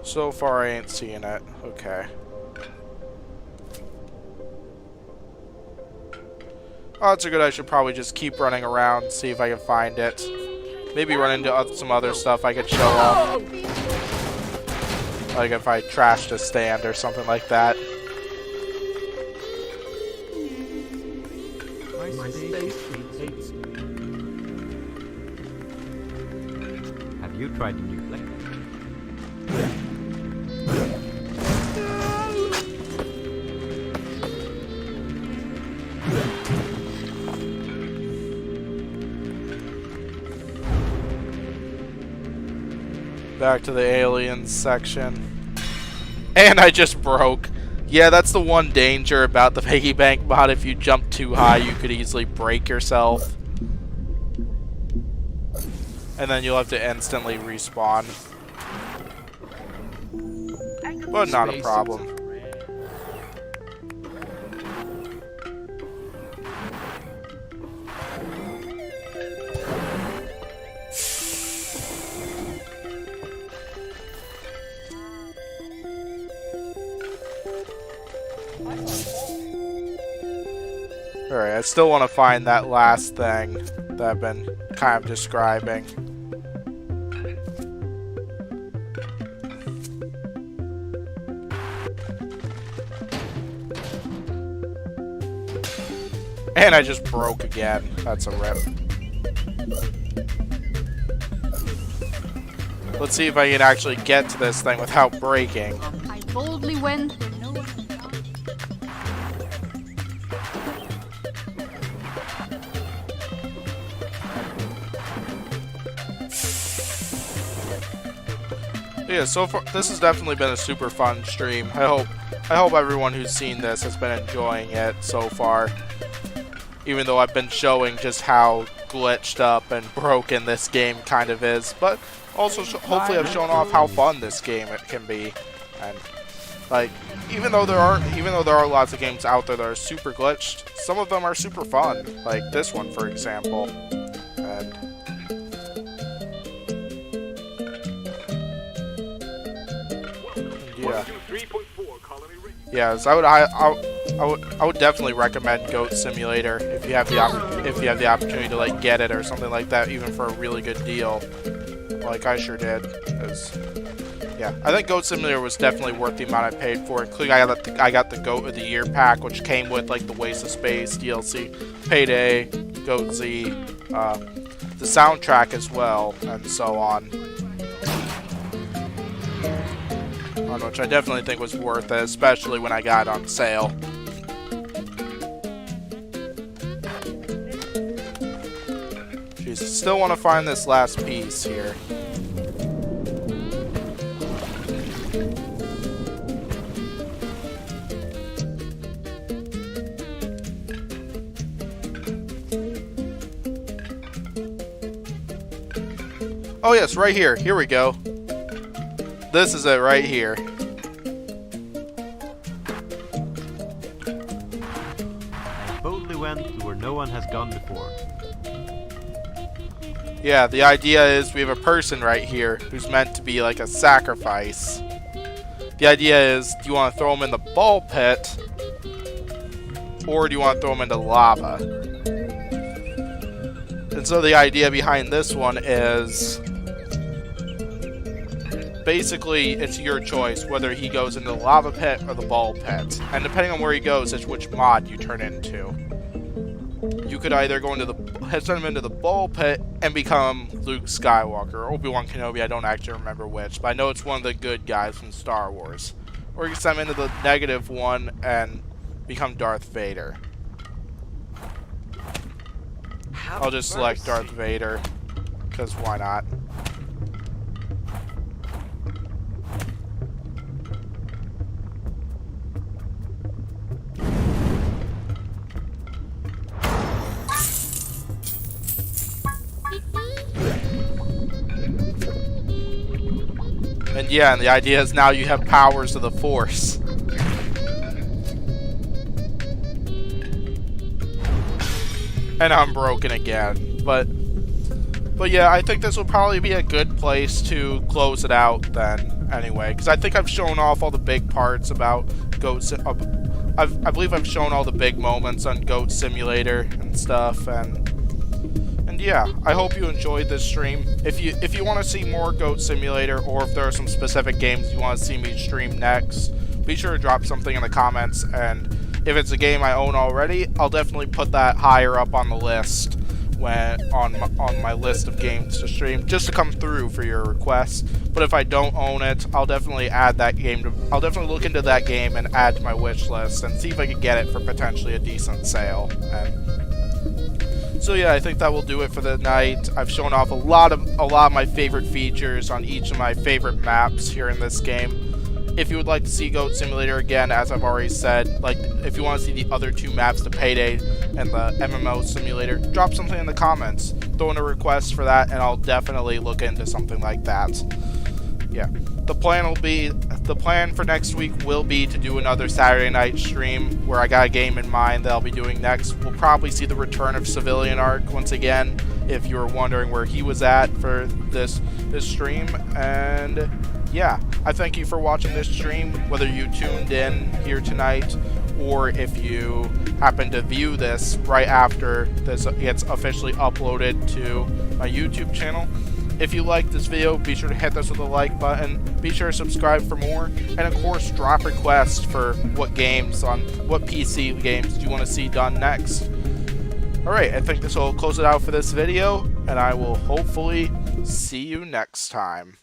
Speaker 1: So far, I ain't seeing it. Okay. Oh, it's a good. I should probably just keep running around, see if I can find it. Maybe run into some other stuff I could show off. Like if I trashed a stand or something like that.
Speaker 6: My space hates me. Have you tried the new flavor?
Speaker 1: Back to the aliens section. And I just broke. Yeah, that's the one danger about the piggy bank mod. If you jump too high, you could easily break yourself. And then you'll have to instantly respawn. But not a problem. Alright, I still want to find that last thing that I've been kind of describing. And I just broke again. That's a rip. Let's see if I can actually get to this thing without breaking.
Speaker 5: I boldly went where no one could come.
Speaker 1: Yeah, so far this has definitely been a super fun stream. I hope everyone who's seen this has been enjoying it so far. Even though I've been showing just how glitched up and broken this game kind of is, but also hopefully I've shown off how fun this game it can be. And like even though there are lots of games out there that are super glitched, some of them are super fun. Like this one, for example. And yeah. Yeah, so I would definitely recommend Goat Simulator if you have the opportunity to like get it or something like that, even for a really good deal, like I sure did. 'Cause, yeah, I think Goat Simulator was definitely worth the amount I paid for it. Including I got the Goat of the Year pack, which came with like the Waste of Space DLC, Payday, Goat Z, the soundtrack as well, and so on. one, which I definitely think was worth it, especially when I got it on sale. Jeez, still want to find this last piece here. Oh yes, right here. Here we go. This is it right here.
Speaker 6: I boldly went to where no one has gone before.
Speaker 1: Yeah, the idea is we have a person right here who's meant to be like a sacrifice. The idea is, do you want to throw him in the ball pit, or do you want to throw him into lava? And so the idea behind this one is, basically, it's your choice whether he goes into the lava pit or the ball pit. And depending on where he goes, it's which mod you turn into. You could either go into send him into the ball pit and become Luke Skywalker, or Obi-Wan Kenobi, I don't actually remember which, but I know it's one of the good guys from Star Wars. Or you can send him into the negative one and become Darth Vader. I'll just select Darth Vader, because why not? And yeah, and the idea is now you have powers of the Force. And I'm broken again. But yeah, I think this will probably be a good place to close it out then, anyway. Because I think I've shown off all the big parts about Goat I believe I've shown all the big moments on Goat Simulator and stuff, and yeah, I hope you enjoyed this stream. If you want to see more Goat Simulator, or if there are some specific games you want to see me stream next, be sure to drop something in the comments, and if it's a game I own already, I'll definitely put that higher up on the list on my list of games to stream, just to come through for your requests. But if I don't own it, I'll definitely add that game I'll definitely look into that game and add to my wish list and see if I can get it for potentially a decent sale. So yeah, I think that will do it for the night. I've shown off a lot of my favorite features on each of my favorite maps here in this game. If you would like to see Goat Simulator again, as I've already said, like if you want to see the other two maps, the Payday and the MMO Simulator, drop something in the comments. Throw in a request for that, and I'll definitely look into something like that. Yeah. The plan for next week will be to do another Saturday night stream where I got a game in mind that I'll be doing next. We'll probably see the return of Civilian Arc once again, if you were wondering where he was at for this stream. And yeah, I thank you for watching this stream, whether you tuned in here tonight or if you happen to view this right after this gets officially uploaded to my YouTube channel. If you liked this video, be sure to hit this with a like button. Be sure to subscribe for more. And of course, drop requests for what PC games do you want to see done next. Alright, I think this will close it out for this video, and I will hopefully see you next time.